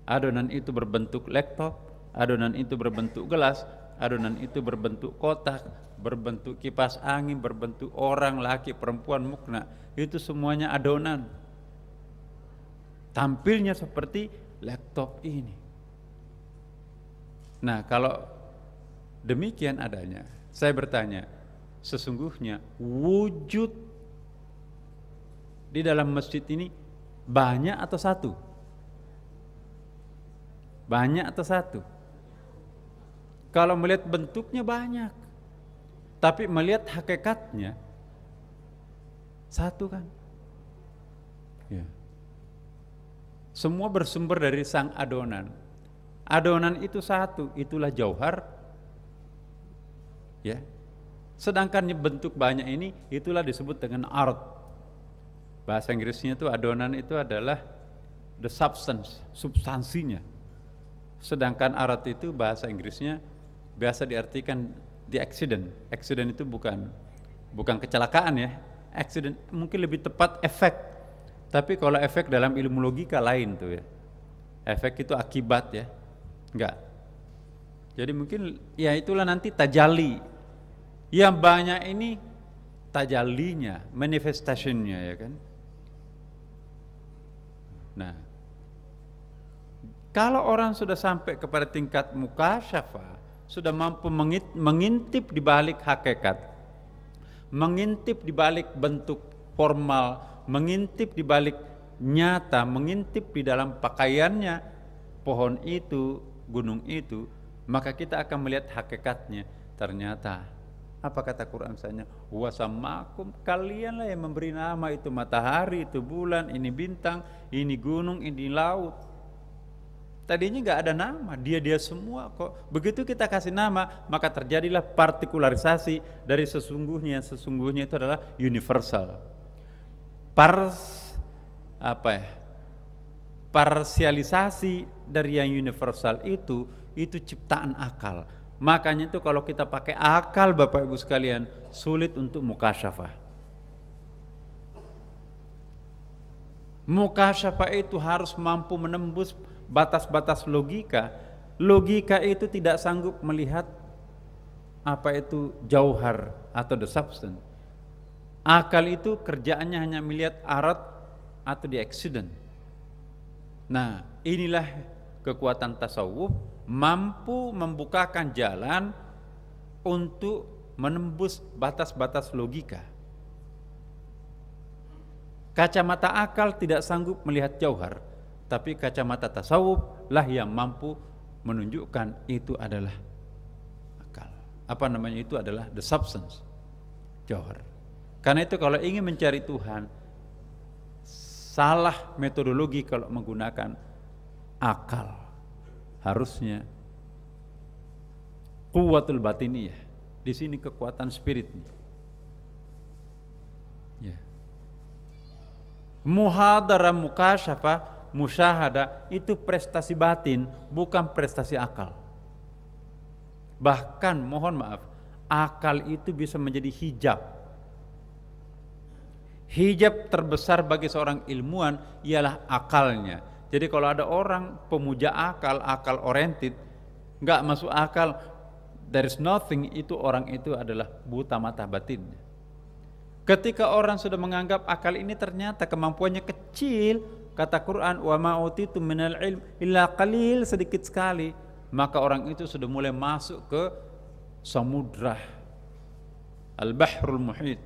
Adonan itu berbentuk laptop, adonan itu berbentuk gelas, adonan itu berbentuk kotak, berbentuk kipas angin, berbentuk orang, laki, perempuan, mukna. Itu semuanya adonan. Tampilnya seperti laptop ini. Nah, kalau demikian adanya, saya bertanya, sesungguhnya wujud di dalam masjid ini banyak atau satu? Banyak atau satu? Kalau melihat bentuknya banyak, tapi melihat hakikatnya satu kan? Ya. Semua bersumber dari sang adonan. Adonan itu satu, itulah jauhar. Ya. Sedangkan bentuk banyak ini itulah disebut dengan art. Bahasa Inggrisnya itu adonan itu adalah the substance, substansinya. Sedangkan art itu bahasa Inggrisnya biasa diartikan the accident. Accident itu bukan kecelakaan ya. Accident mungkin lebih tepat efek. Tapi kalau efek dalam ilmu logika lain tuh ya. Efek itu akibat ya. Enggak. Jadi mungkin ya itulah nanti tajalli. Yang banyak ini tajallinya, manifestationnya ya kan. Nah, kalau orang sudah sampai kepada tingkat mukasyafah, sudah mampu mengintip di balik hakikat, mengintip di balik bentuk formal, mengintip di balik nyata, mengintip di dalam pakaiannya pohon itu, gunung itu, maka kita akan melihat hakikatnya. Ternyata apa kata Quran misalnya, wasamakum, kalianlah yang memberi nama itu matahari, itu bulan, ini bintang, ini gunung, ini laut. Tadinya nggak ada nama, dia semua kok. Begitu kita kasih nama, maka terjadilah partikularisasi dari sesungguhnya. Sesungguhnya itu adalah universal. Parsialisasi dari yang universal itu ciptaan akal. Makanya itu kalau kita pakai akal Bapak Ibu sekalian, sulit untuk mukasyafah. Mukasyafah itu harus mampu menembus batas-batas logika. Logika itu tidak sanggup melihat apa itu jauhar atau the substance. Akal itu kerjaannya hanya melihat arat atau the accident. Nah, inilah kekuatan tasawuf, mampu membukakan jalan untuk menembus batas-batas logika. Kacamata akal tidak sanggup melihat jauhar, tapi kacamata tasawuf lah yang mampu menunjukkan itu adalah akal. Apa namanya, itu adalah the substance, jauhar. Karena itu kalau ingin mencari Tuhan, salah metodologi kalau menggunakan akal. Harusnya quwwatul batiniyah, di sini kekuatan spiritnya. Ya. Muhadarah, mukasyafah, musyahadah itu prestasi batin, bukan prestasi akal. Bahkan mohon maaf, akal itu bisa menjadi hijab. Hijab terbesar bagi seorang ilmuwan ialah akalnya. Jadi kalau ada orang pemuja akal oriented, nggak masuk akal, there is nothing, itu orang itu adalah buta mata batin. Ketika orang sudah menganggap akal ini ternyata kemampuannya kecil, kata Quran, wa ma utitu minal ilm illa qalil, sedikit sekali, maka orang itu sudah mulai masuk ke samudra, al-bahrul muhit,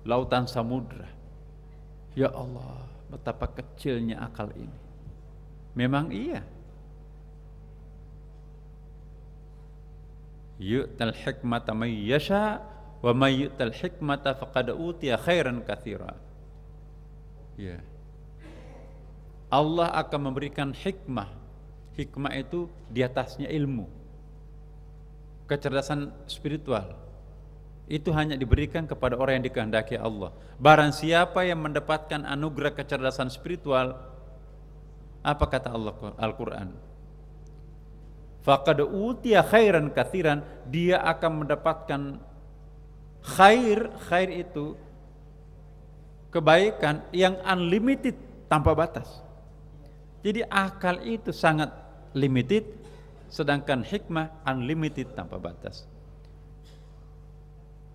lautan samudra. Ya Allah, betapa kecilnya akal ini. Memang iya. Yu'tal hikmata may yasha wa may yu'tal hikmata faqad utiya khairan katsira. Ya. Allah akan memberikan hikmah. Hikmah itu di atasnya ilmu, kecerdasan spiritual. itu hanya diberikan kepada orang yang dikehendaki Allah. Barang siapa yang mendapatkan anugerah kecerdasan spiritual, apa kata Allah Al-Quran? Faqad utiya khairan katsiran, dia akan mendapatkan khair itu kebaikan yang unlimited, tanpa batas. Jadi akal itu sangat limited, sedangkan hikmah unlimited, tanpa batas.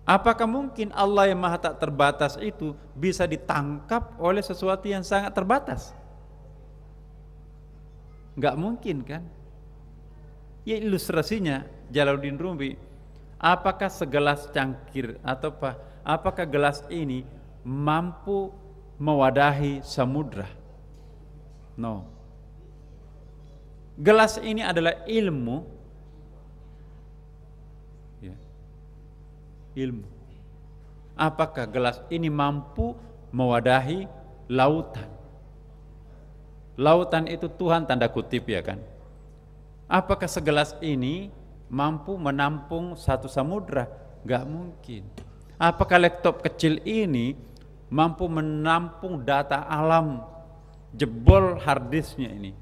Apakah mungkin Allah yang maha tak terbatas itu bisa ditangkap oleh sesuatu yang sangat terbatas? Enggak mungkin kan? Ya ilustrasinya Jalaluddin Rumi, apakah segelas cangkir atau apakah gelas ini mampu mewadahi samudra? No. Gelas ini adalah ilmu, ya. Ilmu. Apakah gelas ini mampu mewadahi lautan? Lautan itu Tuhan tanda kutip, ya kan? Apakah segelas ini mampu menampung satu samudra? Gak mungkin. Apakah laptop kecil ini mampu menampung data alam, jebol harddisknya ini?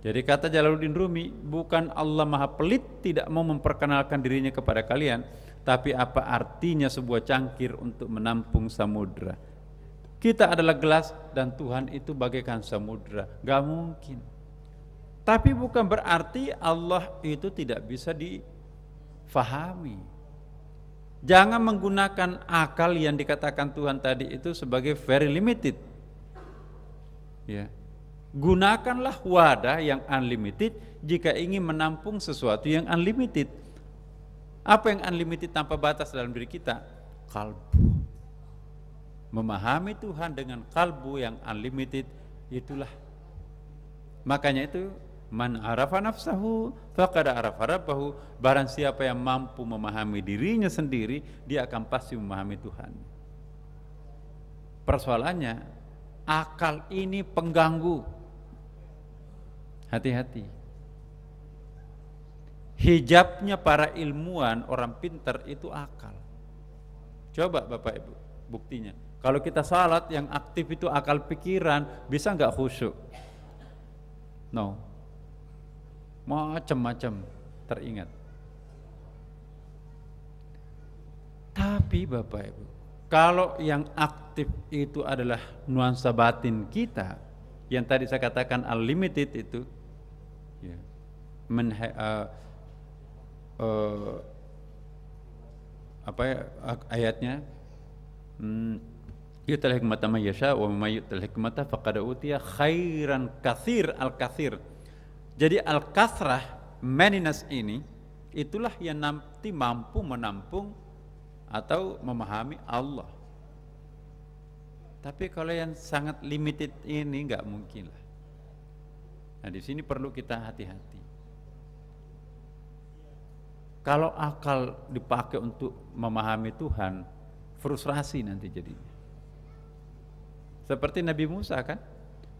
Jadi kata Jalaluddin Rumi, bukan Allah maha pelit tidak mau memperkenalkan dirinya kepada kalian, tapi apa artinya sebuah cangkir untuk menampung samudra? Kita adalah gelas dan Tuhan itu bagaikan samudra. Gak mungkin. Tapi bukan berarti Allah itu tidak bisa difahami. Jangan menggunakan akal yang dikatakan Tuhan tadi itu sebagai very limited. Ya. Gunakanlah wadah yang unlimited jika ingin menampung sesuatu yang unlimited. Apa yang unlimited tanpa batas dalam diri kita? Kalbu. Memahami Tuhan dengan kalbu yang unlimited, itulah. Makanya itu, man arafa nafsahu faqad arafa rabbahu. Barang siapa yang mampu memahami dirinya sendiri, dia akan pasti memahami Tuhan. Persoalannya, akal ini pengganggu. Hati-hati. Hijabnya para ilmuwan, orang pintar itu akal. Coba Bapak Ibu, buktinya. Kalau kita salat yang aktif itu akal pikiran, bisa nggak khusyuk? No. Macam-macam teringat. Tapi Bapak Ibu, kalau yang aktif itu adalah nuansa batin kita, yang tadi saya katakan unlimited itu, ya, ayatnya, yu'tal hikmata man yasha wa may yu'tal hikmata faqad utiya khairan katsir al-katsir. Jadi al-kathrah, maniness ini, itulah yang nanti mampu menampung atau memahami Allah. Tapi kalau yang sangat limited ini nggak mungkin lah. Nah di sini perlu kita hati-hati. Kalau akal dipakai untuk memahami Tuhan, frustrasi nanti jadinya. Seperti Nabi Musa kan,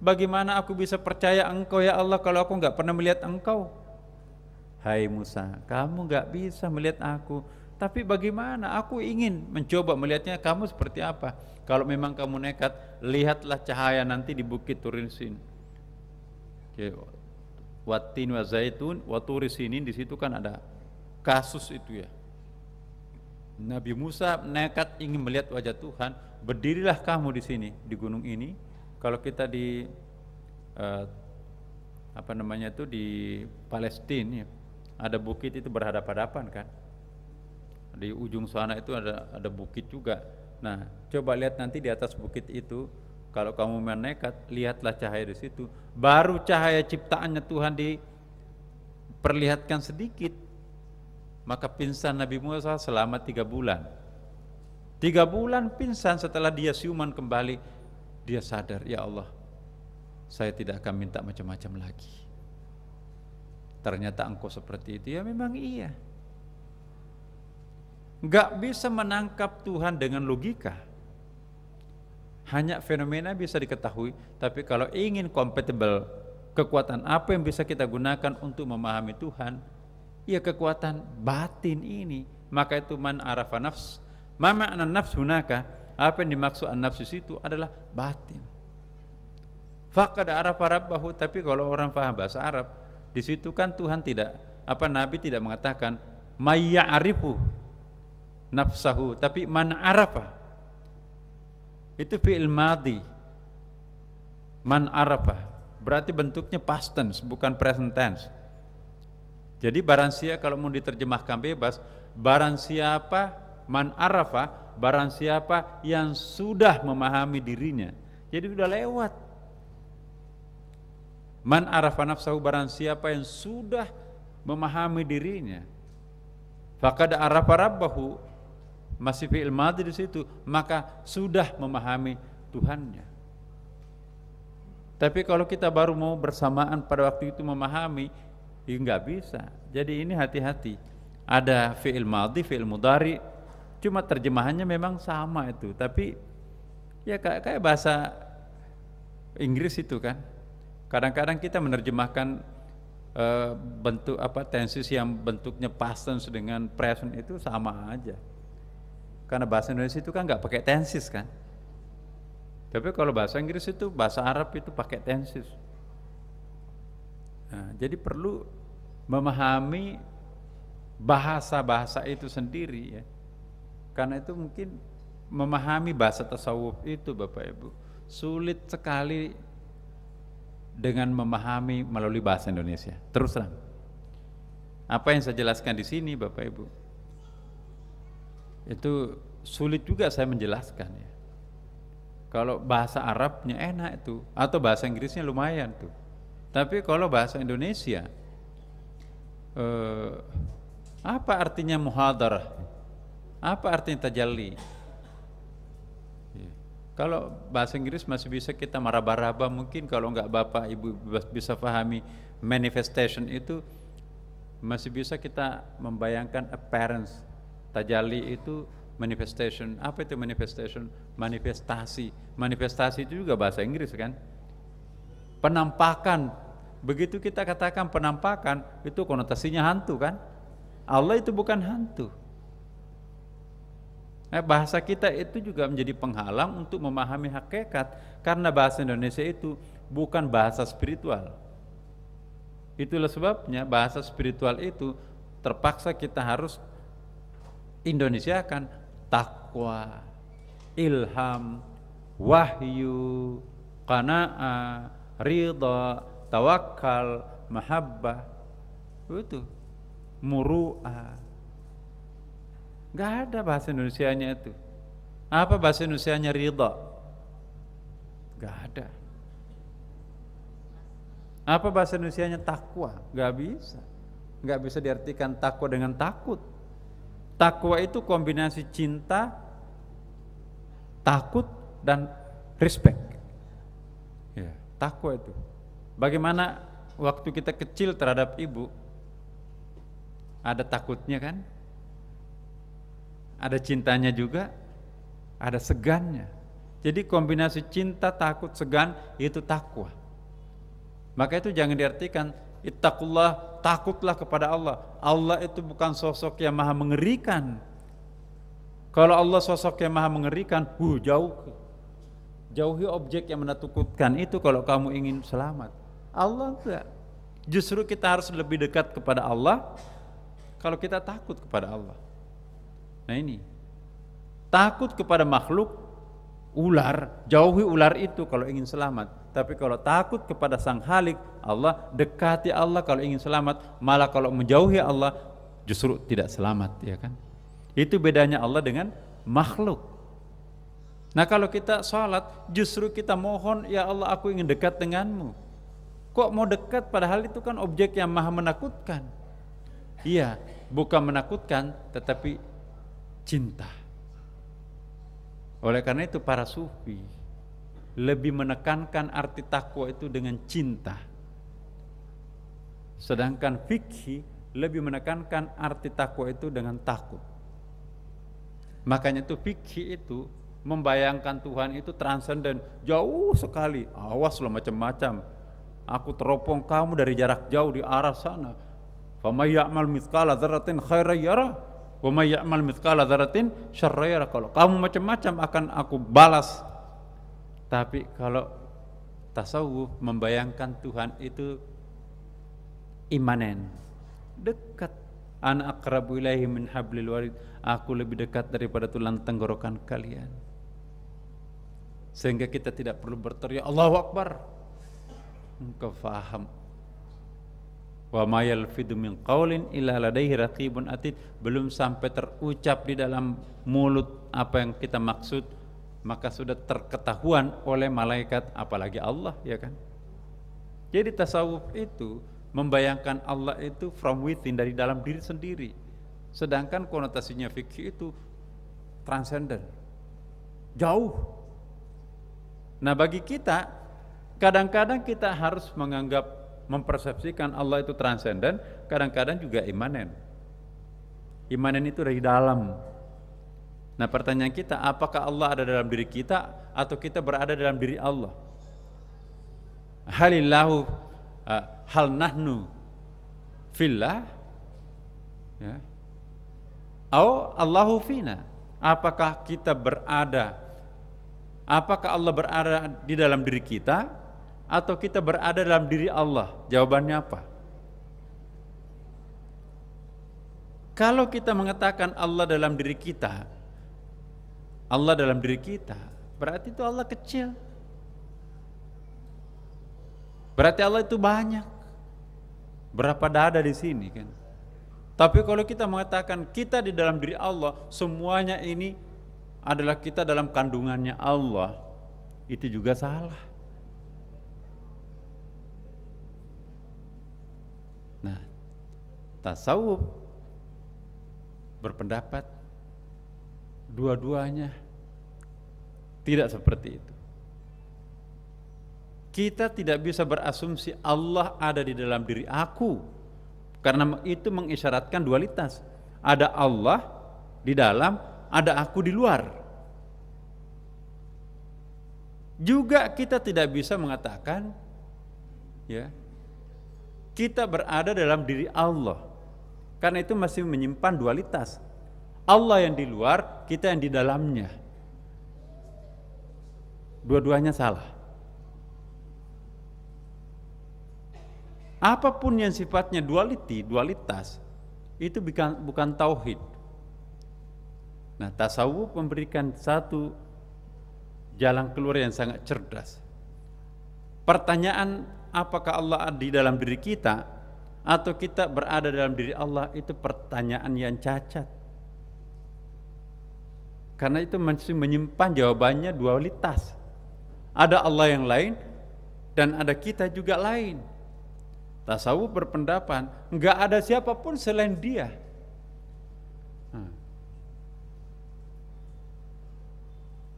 bagaimana aku bisa percaya engkau ya Allah kalau aku nggak pernah melihat engkau? Hai Musa, kamu nggak bisa melihat aku, tapi bagaimana aku ingin mencoba melihatnya kamu seperti apa. Kalau memang kamu nekat, lihatlah cahaya nanti di bukit Turin-Sin. Watin wa zaitun wa turi sinin, di situ kan ada kasus itu ya. Nabi Musa nekat ingin melihat wajah Tuhan, berdirilah kamu di sini di gunung ini. Kalau kita di di Palestina ya, ada bukit itu berhadapan-hadapan kan. Di ujung sana itu ada bukit juga. Nah, coba lihat nanti di atas bukit itu, kalau kamu menekat, lihatlah cahaya di situ. Baru cahaya ciptaannya Tuhan diperlihatkan sedikit, maka pingsan Nabi Musa selama 3 bulan. 3 bulan pingsan. Setelah dia siuman kembali, dia sadar, ya Allah, saya tidak akan minta macam-macam lagi. Ternyata engkau seperti itu. Ya memang iya. Gak bisa menangkap Tuhan dengan logika. Hanya fenomena bisa diketahui, tapi kalau ingin compatible, kekuatan apa yang bisa kita gunakan untuk memahami Tuhan? Ya kekuatan batin ini. maka itu man arafa nafs. Ma ma'na nafs hunaka? Apa yang dimaksud an-nafs itu adalah batin. Faqad arafa rabbahu, tapi kalau orang paham bahasa Arab, di situ kan Tuhan tidak, Nabi tidak mengatakan may ya'rifu nafsahu, tapi man arafa. Itu fi'il madhi. Man arafa berarti bentuknya past tense, bukan present tense. Jadi barang siapa, kalau mau diterjemahkan bebas, barang siapa man arafa, barang siapa yang sudah memahami dirinya. Jadi sudah lewat. Man arafa nafsahu, barang siapa yang sudah memahami dirinya. Faqad arafa rabbahu, masih fi'il madhi di situ, maka sudah memahami Tuhannya. Tapi kalau kita baru mau bersamaan pada waktu itu memahami, ya nggak bisa. Jadi ini hati-hati. Ada fi'il madhi, fi'il mudhari, cuma terjemahannya memang sama itu. Tapi ya kayak bahasa Inggris itu kan. Kadang-kadang kita menerjemahkan bentuk tenses yang bentuknya past tense dengan present itu sama aja. Karena bahasa Indonesia itu kan nggak pakai tenses kan. Tapi kalau bahasa Inggris itu, bahasa Arab itu pakai tenses. Nah, jadi perlu memahami bahasa-bahasa itu sendiri ya. Karena itu mungkin memahami bahasa tasawuf itu Bapak Ibu sulit sekali dengan memahami melalui bahasa Indonesia. Terus terang. Apa yang saya jelaskan di sini Bapak Ibu, itu sulit juga saya menjelaskan ya. Kalau bahasa Arabnya enak itu, atau bahasa Inggrisnya lumayan tuh. Tapi kalau bahasa Indonesia, apa artinya muhadarah? Apa artinya tajalli? Kalau bahasa Inggris masih bisa kita maraba-raba, mungkin kalau enggak Bapak Ibu bisa pahami manifestation itu, masih bisa kita membayangkan appearance. Tajalli itu manifestation. Apa itu manifestation? Manifestasi. Manifestasi itu juga bahasa Inggris kan? Penampakan. Begitu kita katakan penampakan, itu konotasinya hantu kan? Allah itu bukan hantu. Bahasa kita itu juga menjadi penghalang untuk memahami hakikat, karena bahasa Indonesia itu bukan bahasa spiritual. Itulah sebabnya bahasa spiritual itu terpaksa kita harus Indonesiakan. Takwa, ilham, wahyu, qanaah, ridha, tawakal, mahabbah, itu muru'ah. Gak ada bahasa Indonesianya itu. Apa bahasa Indonesianya ridha? Gak ada. Apa bahasa Indonesianya takwa? Gak bisa. Gak bisa diartikan takwa dengan takut. Takwa itu kombinasi cinta, takut, dan respect. Ya, takwa itu. Bagaimana waktu kita kecil terhadap ibu, ada takutnya kan? Ada cintanya juga, ada segannya. Jadi kombinasi cinta, takut, segan itu takwa. Maka itu jangan diartikan ittaqullah, takutlah kepada Allah. Allah itu bukan sosok yang maha mengerikan. Kalau Allah sosok yang maha mengerikan, jauhi objek yang menakutkan itu kalau kamu ingin selamat. Allah enggak. Justru kita harus lebih dekat kepada Allah kalau kita takut kepada Allah. Nah ini, takut kepada makhluk, ular, jauhi ular itu kalau ingin selamat. Tapi kalau takut kepada Sang Khalik, Allah, dekati Allah kalau ingin selamat. Malah kalau menjauhi Allah, justru tidak selamat, ya kan? Itu bedanya Allah dengan makhluk. Nah kalau kita sholat, justru kita mohon, ya Allah aku ingin dekat denganmu. Kok mau dekat padahal itu kan objek yang maha menakutkan. Iya, bukan menakutkan, tetapi cinta. Oleh karena itu para sufi lebih menekankan arti takwa itu dengan cinta. Sedangkan fikih lebih menekankan arti takwa itu dengan takut. Makanya itu fikih itu membayangkan Tuhan itu transenden, jauh sekali. Awas loh macam-macam. Aku teropong kamu dari jarak jauh di arah sana. Faman ya'mal mithqala dzarratin khairan yarah. Wa may ya'mal mithqala dzarratin syarran yarah. Kalau kamu macam-macam akan aku balas. Tapi kalau tasawuf membayangkan Tuhan itu imanen, dekat. Ana aqrabu ilaihi min hablil warid. Aku lebih dekat daripada tulang tenggorokan kalian. Sehingga kita tidak perlu berteriak Allahu Akbar. Engkau faham. Wa ma yalfidu min qaulin illa ladaihi raqibun atid. Belum sampai terucap di dalam mulut apa yang kita maksud, maka sudah terketahuan oleh malaikat, apalagi Allah, ya kan? Jadi tasawuf itu membayangkan Allah itu from within, dari dalam diri sendiri. Sedangkan konotasinya fikih itu transcendent, jauh. Nah bagi kita, kadang-kadang kita harus menganggap, mempersepsikan Allah itu transcendent, kadang-kadang juga imanen. Imanen itu dari dalam. Nah pertanyaan kita, apakah Allah ada dalam diri kita atau kita berada dalam diri Allah? Halillahu hal nahnu fillah, ya, au Allahu fina. Apakah kita berada, apakah Allah berada di dalam diri kita atau kita berada dalam diri Allah? Jawabannya apa? Kalau kita mengatakan Allah dalam diri kita, Allah dalam diri kita, berarti itu Allah kecil. Berarti Allah itu banyak. Berapa dada di sini kan? Tapi kalau kita mengatakan kita di dalam diri Allah, semuanya ini adalah kita dalam kandungannya Allah, itu juga salah. Nah, tasawuf berpendapat dua-duanya tidak seperti itu. Kita tidak bisa berasumsi Allah ada di dalam diri aku, karena itu mengisyaratkan dualitas. Ada Allah di dalam, ada aku di luar. Juga kita tidak bisa mengatakan, ya, kita berada dalam diri Allah, karena itu masih menyimpan dualitas. Allah yang di luar, kita yang di dalamnya. Dua-duanya salah. Apapun yang sifatnya dualitas, itu bukan tauhid. Nah, tasawuf memberikan satu jalan keluar yang sangat cerdas. Pertanyaan apakah Allah ada di dalam diri kita atau kita berada dalam diri Allah, itu pertanyaan yang cacat. Karena itu masih menyimpan jawabannya dualitas. Ada Allah yang lain dan ada kita juga lain. Tasawuf berpendapat enggak ada siapapun selain Dia.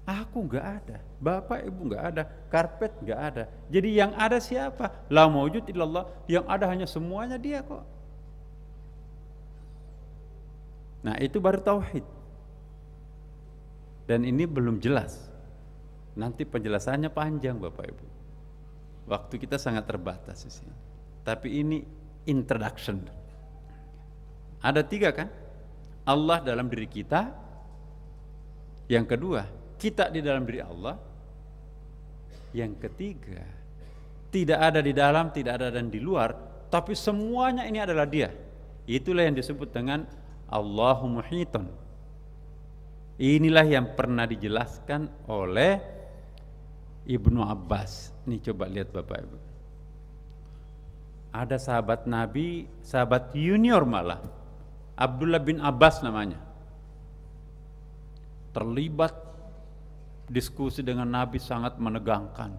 Aku enggak ada, bapak ibu enggak ada, karpet enggak ada. Jadi yang ada siapa? La maujud illallah, yang ada hanya semuanya Dia kok. Nah, itu baru tauhid. Dan ini belum jelas. Nanti penjelasannya panjang Bapak Ibu. Waktu kita sangat terbatas di sini. Tapi ini introduction. Ada 3 kan? Allah dalam diri kita. Yang kedua, kita di dalam diri Allah. Yang ketiga, tidak ada di dalam, tidak ada dan di luar, tapi semuanya ini adalah Dia. Itulah yang disebut dengan Allahu muhitun. Inilah yang pernah dijelaskan oleh Ibnu Abbas. Ini coba lihat Bapak Ibu. Ada sahabat Nabi, sahabat junior malah, Abdullah bin Abbas namanya, terlibat diskusi dengan Nabi sangat menegangkan.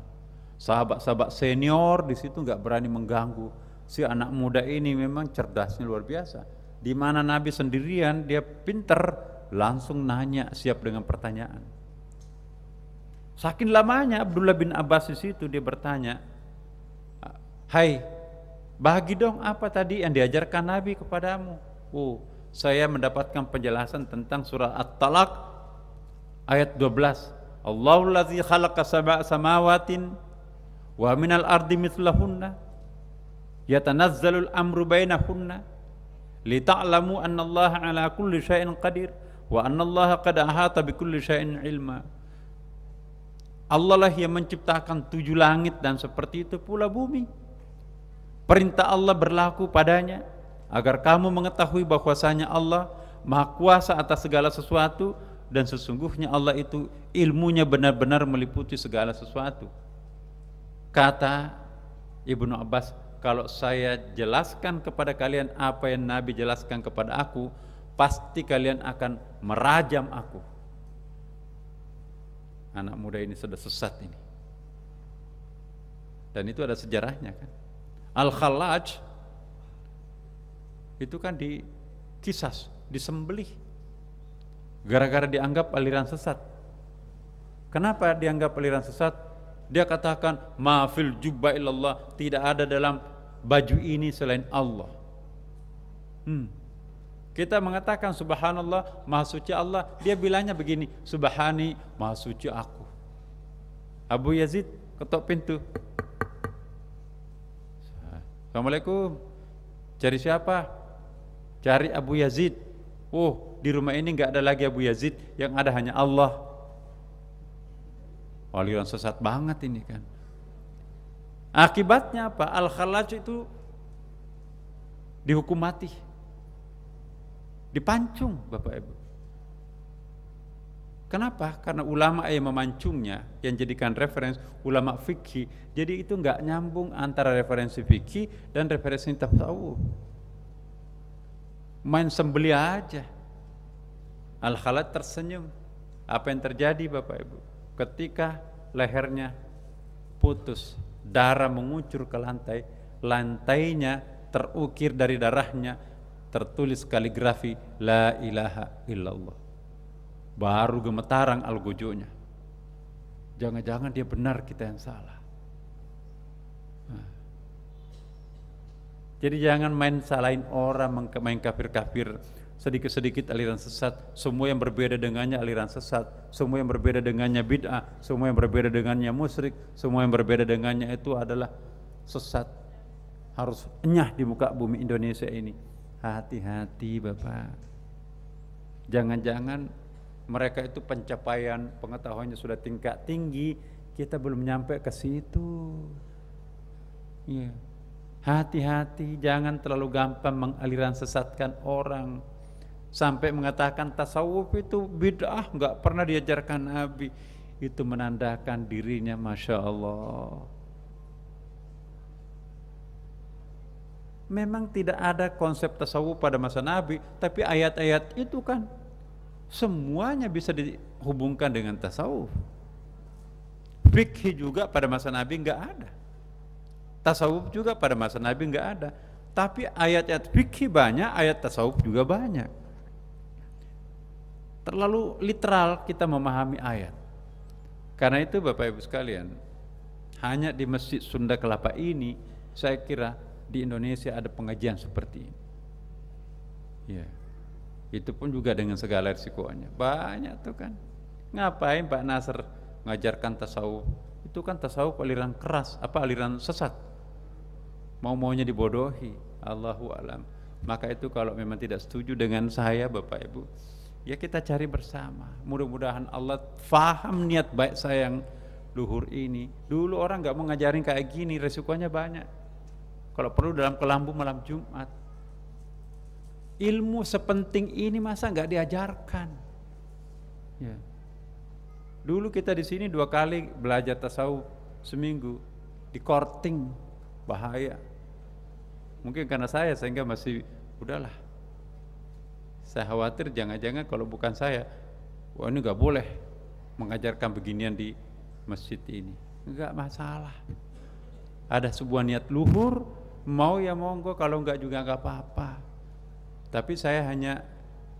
Sahabat-sahabat senior di situ nggak berani mengganggu. Si anak muda ini memang cerdasnya luar biasa. Di mana Nabi sendirian, dia pinter, langsung nanya, siap dengan pertanyaan. Saking lamanya Abdullah bin Abbas di situ, dia bertanya, "Hai, bagi dong apa tadi yang diajarkan Nabi kepadamu?" "Oh, saya mendapatkan penjelasan tentang surah At-Talaq ayat 12. Allahul ladzi khalaqa sab'a samawatin wa minal ardi mithlahunna yatanazzalul amru bainahunna Li ta'lamu anna Allah ala kulli syai'in qadir wa anna Allah qad ahata bi kulli syai'in ilma. Allah lah yang menciptakan 7 langit dan seperti itu pula bumi. Perintah Allah berlaku padanya agar kamu mengetahui bahwasanya Allah Maha Kuasa atas segala sesuatu dan sesungguhnya Allah itu ilmunya benar-benar meliputi segala sesuatu. Kata Ibnu Abbas, kalau saya jelaskan kepada kalian apa yang Nabi jelaskan kepada aku, pasti kalian akan merajam aku. Anak muda ini sudah sesat ini. Dan itu ada sejarahnya kan. Al-Khallaj itu kan dikisas, disembelih gara-gara dianggap aliran sesat. Kenapa dianggap aliran sesat? Dia katakan ma fil jubba illallah, tidak ada dalam baju ini selain Allah. Kita mengatakan subhanallah, maha suci Allah, dia bilangnya begini, subhani, maha suci aku. Abu Yazid ketok pintu. Assalamualaikum. Cari siapa? Cari Abu Yazid. Oh, di rumah ini enggak ada lagi Abu Yazid, yang ada hanya Allah. Aliran sesat banget ini kan. Akibatnya apa? Al-Khallaj itu dihukum mati, dipancung Bapak Ibu. Kenapa? Karena ulama yang memancungnya, yang jadikan referensi ulama fikih, jadi itu enggak nyambung antara referensi fikih dan referensi tasawuf. Main sembelih aja. Al-Khallaj tersenyum. Apa yang terjadi Bapak Ibu? Ketika lehernya putus, darah mengucur ke lantai, lantainya terukir dari darahnya, tertulis kaligrafi la ilaha illallah. Baru gemetaran algojonya. Jangan-jangan dia benar, kita yang salah. Jadi jangan main salahin orang, main kafir-kafir, sedikit-sedikit aliran sesat. Semua yang berbeda dengannya aliran sesat. Semua yang berbeda dengannya bid'ah. Semua yang berbeda dengannya musyrik. Semua yang berbeda dengannya itu adalah sesat. Harus enyah di muka bumi Indonesia ini. Hati-hati Bapak. Jangan-jangan mereka itu pencapaian pengetahuannya sudah tingkat tinggi, kita belum nyampe ke situ. Iya. Hati-hati, jangan terlalu gampang mengaliran sesatkan orang sampai mengatakan tasawuf itu bid'ah, nggak pernah diajarkan Nabi. Itu menandakan dirinya Masya Allah. Memang tidak ada konsep tasawuf pada masa Nabi, tapi ayat-ayat itu kan semuanya bisa dihubungkan dengan tasawuf. Fikih juga pada masa Nabi nggak ada. Tasawuf juga pada masa Nabi nggak ada. Tapi ayat-ayat fikih banyak, ayat tasawuf juga banyak. Terlalu literal kita memahami ayat. Karena itu Bapak Ibu sekalian, hanya di Masjid Sunda Kelapa ini saya kira di Indonesia ada pengajian seperti ini. Ya. Itu pun juga dengan segala risikonya. Banyak tuh kan. Ngapain Pak Nasr ngajarkan tasawuf? Itu kan tasawuf aliran keras, apa aliran sesat. Mau-maunya dibodohi. Allahu alam. Maka itu kalau memang tidak setuju dengan saya Bapak Ibu, ya kita cari bersama. Mudah-mudahan Allah faham niat baik saya yang luhur ini. Dulu orang enggak mau ngajarin kayak gini, risikonya banyak. Kalau perlu dalam kelambu malam Jumat. Ilmu sepenting ini masa nggak diajarkan? Ya. Dulu kita di sini 2 kali belajar tasawuf seminggu, di korting, bahaya. Mungkin karena saya sehingga masih udahlah. Saya khawatir jangan-jangan kalau bukan saya, wah ini nggak boleh mengajarkan beginian di masjid ini. Nggak masalah. Ada sebuah niat luhur, mau ya monggo, kalau nggak juga nggak apa-apa. Tapi saya hanya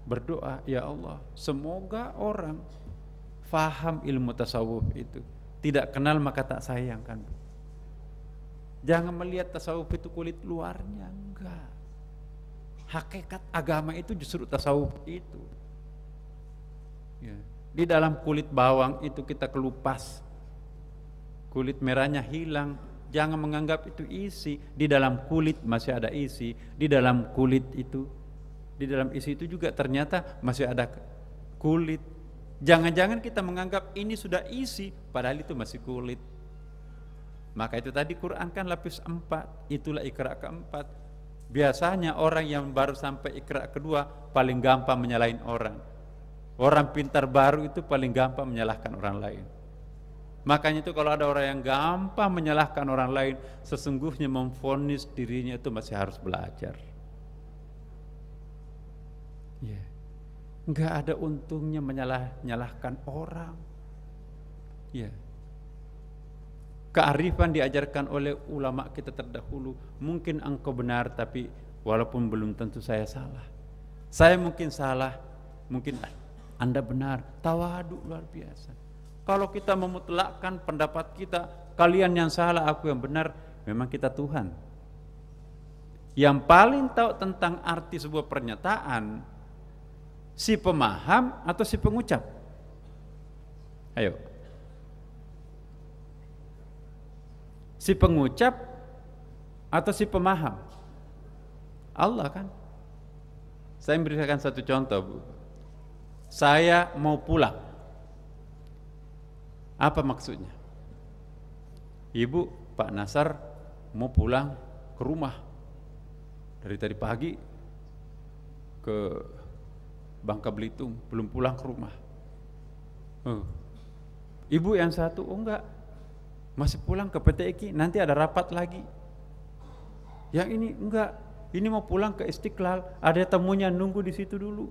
berdoa, ya Allah, semoga orang faham ilmu tasawuf itu. Tidak kenal maka tak sayang kan. Jangan melihat tasawuf itu kulit luarnya, enggak. Hakikat agama itu justru tasawuf itu. Ya. Di dalam kulit bawang itu kita kelupas, kulit merahnya hilang. Jangan menganggap itu isi. Di dalam kulit masih ada isi. Di dalam kulit itu di dalam isi itu juga ternyata masih ada kulit. Jangan-jangan kita menganggap ini sudah isi, padahal itu masih kulit. Maka itu tadi Quran kan lapis 4, itulah Iqra keempat. Biasanya orang yang baru sampai Iqra kedua paling gampang menyalahin orang. Orang pintar baru itu paling gampang menyalahkan orang lain. Makanya itu kalau ada orang yang gampang menyalahkan orang lain, sesungguhnya memvonis dirinya itu masih harus belajar. Ya. Enggak ada untungnya menyalahkan orang. Ya. Kearifan diajarkan oleh ulama kita terdahulu. Mungkin engkau benar, tapi walaupun belum tentu saya salah. Saya mungkin salah, mungkin Anda benar. Tawadu luar biasa. Kalau kita memutlakkan pendapat kita, kalian yang salah, aku yang benar, memang kita Tuhan. Yang paling tahu tentang arti sebuah pernyataan, si pemaham atau si pengucap? Ayo. Si pengucap atau si pemaham? Allah kan. Saya berikan satu contoh, Bu. Saya mau pulang. Apa maksudnya? Ibu, Pak Nasar mau pulang ke rumah. Dari tadi pagi ke Bangka Belitung, belum pulang ke rumah. Ibu yang satu, oh enggak, masih pulang ke PT Iki, nanti ada rapat lagi. Yang ini enggak, ini mau pulang ke Istiqlal, ada temunya nunggu di situ dulu.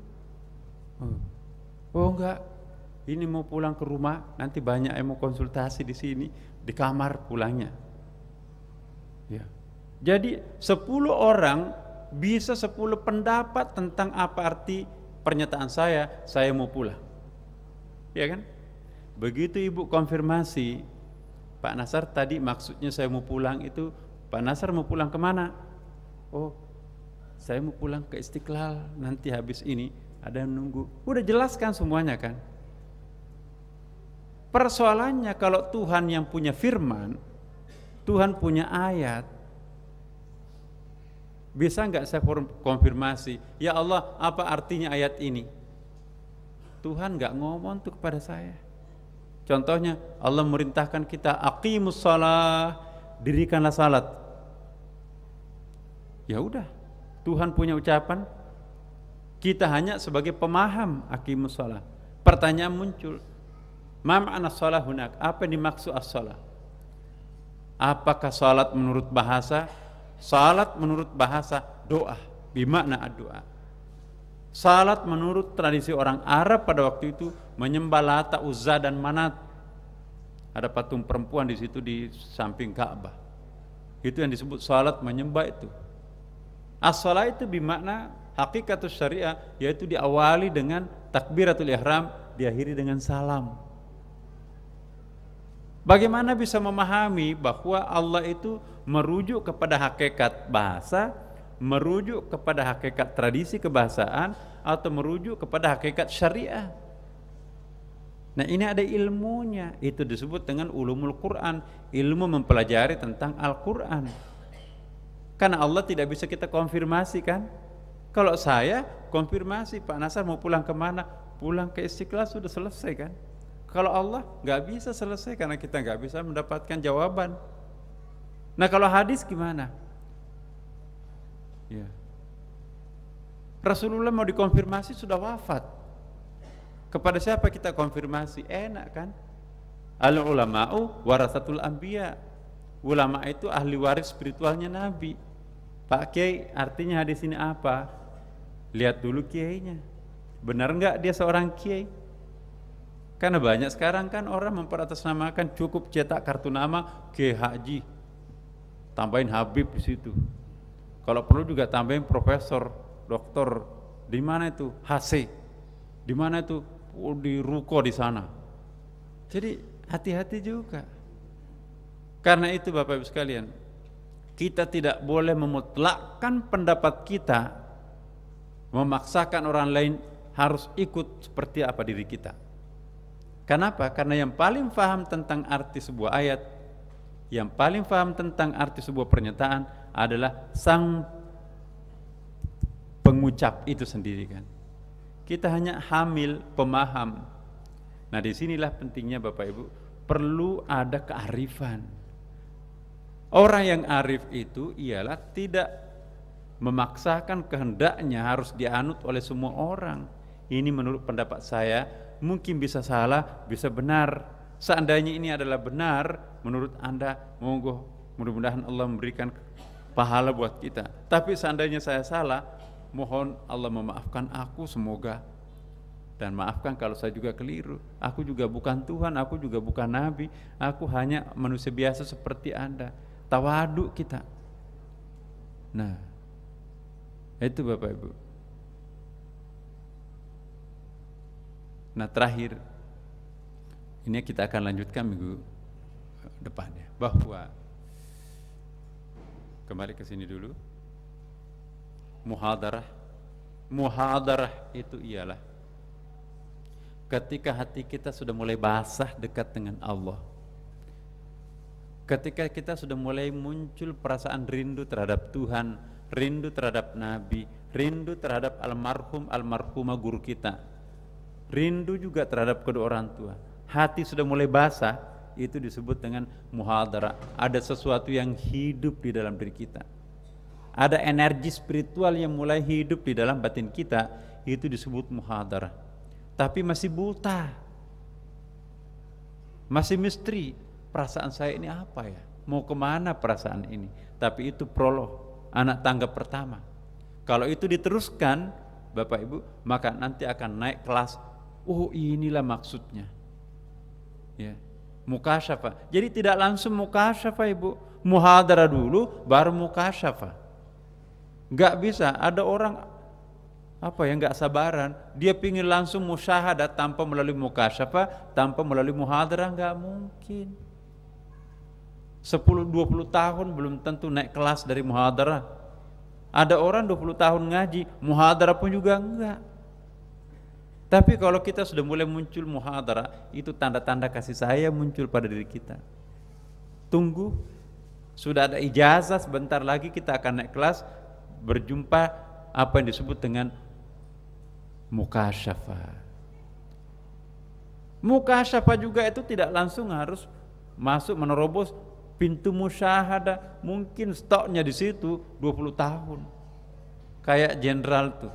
Oh enggak, ini mau pulang ke rumah, nanti banyak yang mau konsultasi di sini, di kamar pulangnya. Ya. Jadi 10 orang bisa 10 pendapat tentang apa arti pernyataan saya mau pulang. Ya kan? Begitu Ibu konfirmasi, Pak Nasar tadi maksudnya saya mau pulang itu, Pak Nasar mau pulang kemana? Oh, saya mau pulang ke Istiqlal, nanti habis ini ada yang nunggu. Udah jelaskan semuanya kan? Persoalannya kalau Tuhan yang punya firman, Tuhan punya ayat, bisa nggak saya konfirmasi, ya Allah apa artinya ayat ini? Tuhan nggak ngomong tuh kepada saya. Contohnya Allah merintahkan kita aqimus shalah, dirikanlah salat. Ya udah, Tuhan punya ucapan, kita hanya sebagai pemaham aqimus shalah. Pertanyaan muncul, ma ma'na shalah hunak? Apa yang dimaksud as-shalah? Apakah salat menurut bahasa? Salat menurut bahasa doa, bimakna doa. Salat menurut tradisi orang Arab pada waktu itu menyembah Lata, Uzza dan Manat. Ada patung perempuan di situ di samping Ka'bah. Itu yang disebut salat menyembah itu. As-shalah itu bimakna hakikatus syariah, yaitu diawali dengan takbiratul ihram, diakhiri dengan salam. Bagaimana bisa memahami bahwa Allah itu merujuk kepada hakikat bahasa, merujuk kepada hakikat tradisi kebahasaan, atau merujuk kepada hakikat syariah? Nah ini ada ilmunya, itu disebut dengan ulumul Quran, ilmu mempelajari tentang Al-Quran. Karena Allah tidak bisa kita konfirmasi kan? Kalau saya konfirmasi, Pak Nasar mau pulang kemana? Pulang ke Istiqlal, sudah selesai kan? Kalau Allah nggak bisa selesai karena kita nggak bisa mendapatkan jawaban. Nah kalau hadis gimana? Ya. Rasulullah mau dikonfirmasi sudah wafat. Kepada siapa kita konfirmasi? Enak kan? Al ulama'u warasatul anbiya. Ulama itu ahli waris spiritualnya Nabi. Pak Kiai, artinya hadis ini apa? Lihat dulu kiainya. Benar nggak dia seorang kiai? Karena banyak sekarang kan orang memperatasnamakan, cukup cetak kartu nama Kiai Haji, tambahin Habib di situ. Kalau perlu juga tambahin profesor, doktor. Di mana itu? HC. Di mana itu? Oh, di ruko di sana. Jadi hati-hati juga. Karena itu Bapak Ibu sekalian, kita tidak boleh memutlakkan pendapat kita, memaksakan orang lain harus ikut seperti apa diri kita. Kenapa? Karena yang paling paham tentang arti sebuah ayat, yang paling paham tentang arti sebuah pernyataan adalah sang pengucap itu sendiri kan. Kita hanya hamil pemaham. Nah, disinilah pentingnya Bapak Ibu, perlu ada kearifan. Orang yang arif itu ialah tidak memaksakan kehendaknya harus dianut oleh semua orang. Ini menurut pendapat saya, mungkin bisa salah, bisa benar. Seandainya ini adalah benar menurut Anda, monggo mudah-mudahan Allah memberikan pahala buat kita. Tapi seandainya saya salah, mohon Allah memaafkan aku semoga. Dan maafkan kalau saya juga keliru. Aku juga bukan Tuhan, aku juga bukan Nabi. Aku hanya manusia biasa seperti Anda. Tawadu kita. Nah, itu Bapak Ibu. Nah, terakhir, ini kita akan lanjutkan minggu depannya. Bahwa, kembali ke sini dulu. Muhadarah itu ialah ketika hati kita sudah mulai basah dekat dengan Allah, ketika kita sudah mulai muncul perasaan rindu terhadap Tuhan, rindu terhadap Nabi, rindu terhadap almarhumah guru kita, rindu juga terhadap kedua orang tua, hati sudah mulai basah, itu disebut dengan muhadarah. Ada sesuatu yang hidup di dalam diri kita, ada energi spiritual yang mulai hidup di dalam batin kita, itu disebut muhadarah. Tapi masih buta, masih misteri. Perasaan saya ini apa ya? Mau kemana perasaan ini? Tapi itu prolog, anak tangga pertama. Kalau itu diteruskan Bapak Ibu, maka nanti akan naik kelas. Oh, inilah maksudnya ya, mukasyafah. Jadi tidak langsung mukasyafah Ibu, muhadarah dulu baru mukasyafah. Enggak bisa. Ada orang enggak sabaran, dia pingin langsung musyahadah tanpa melalui mukasyafah, tanpa melalui muhadarah. Enggak mungkin. 10-20 tahun belum tentu naik kelas dari muhadarah. Ada orang 20 tahun ngaji, muhadarah pun juga enggak. Tapi kalau kita sudah mulai muncul muhadarah, itu tanda-tanda kasih sayang muncul pada diri kita. Tunggu, sudah ada ijazah, sebentar lagi kita akan naik kelas, berjumpa apa yang disebut dengan mukasyafah. Mukasyafah juga itu tidak langsung harus masuk menerobos pintu musyahadah. Mungkin stoknya di situ 20 tahun. Kayak jenderal tuh.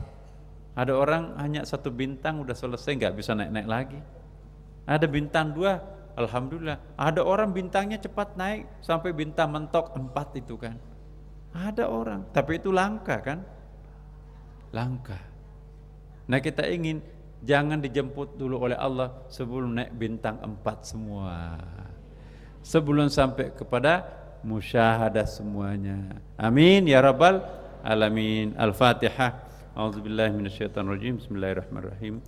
Ada orang hanya 1 bintang udah selesai, nggak bisa naik-naik lagi. Ada bintang 2, alhamdulillah. Ada orang bintangnya cepat naik sampai bintang mentok 4 itu kan. Ada orang, tapi itu langka kan? Langka. Nah, kita ingin jangan dijemput dulu oleh Allah sebelum naik bintang 4 semua, sebelum sampai kepada musyahadah semuanya. Amin ya rabbal alamin. Al-Fatihah. A'udzubillahi minasyaitonirrajim. Bismillahirrahmanirrahim.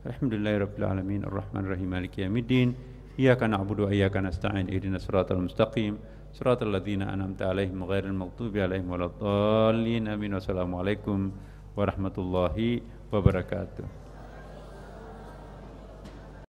Alhamdulillahirabbil alamin arrahmanirrahim maliki yaumiddin. Iyyaka na'budu wa iyyaka nasta'in. Ihdinas siratal mustaqim. Siratal ladzina an'amta 'alaihim ghairil maghdubi 'alaihim waladdallin. Amin. Wassalamualaikum warahmatullahi wabarakatuh.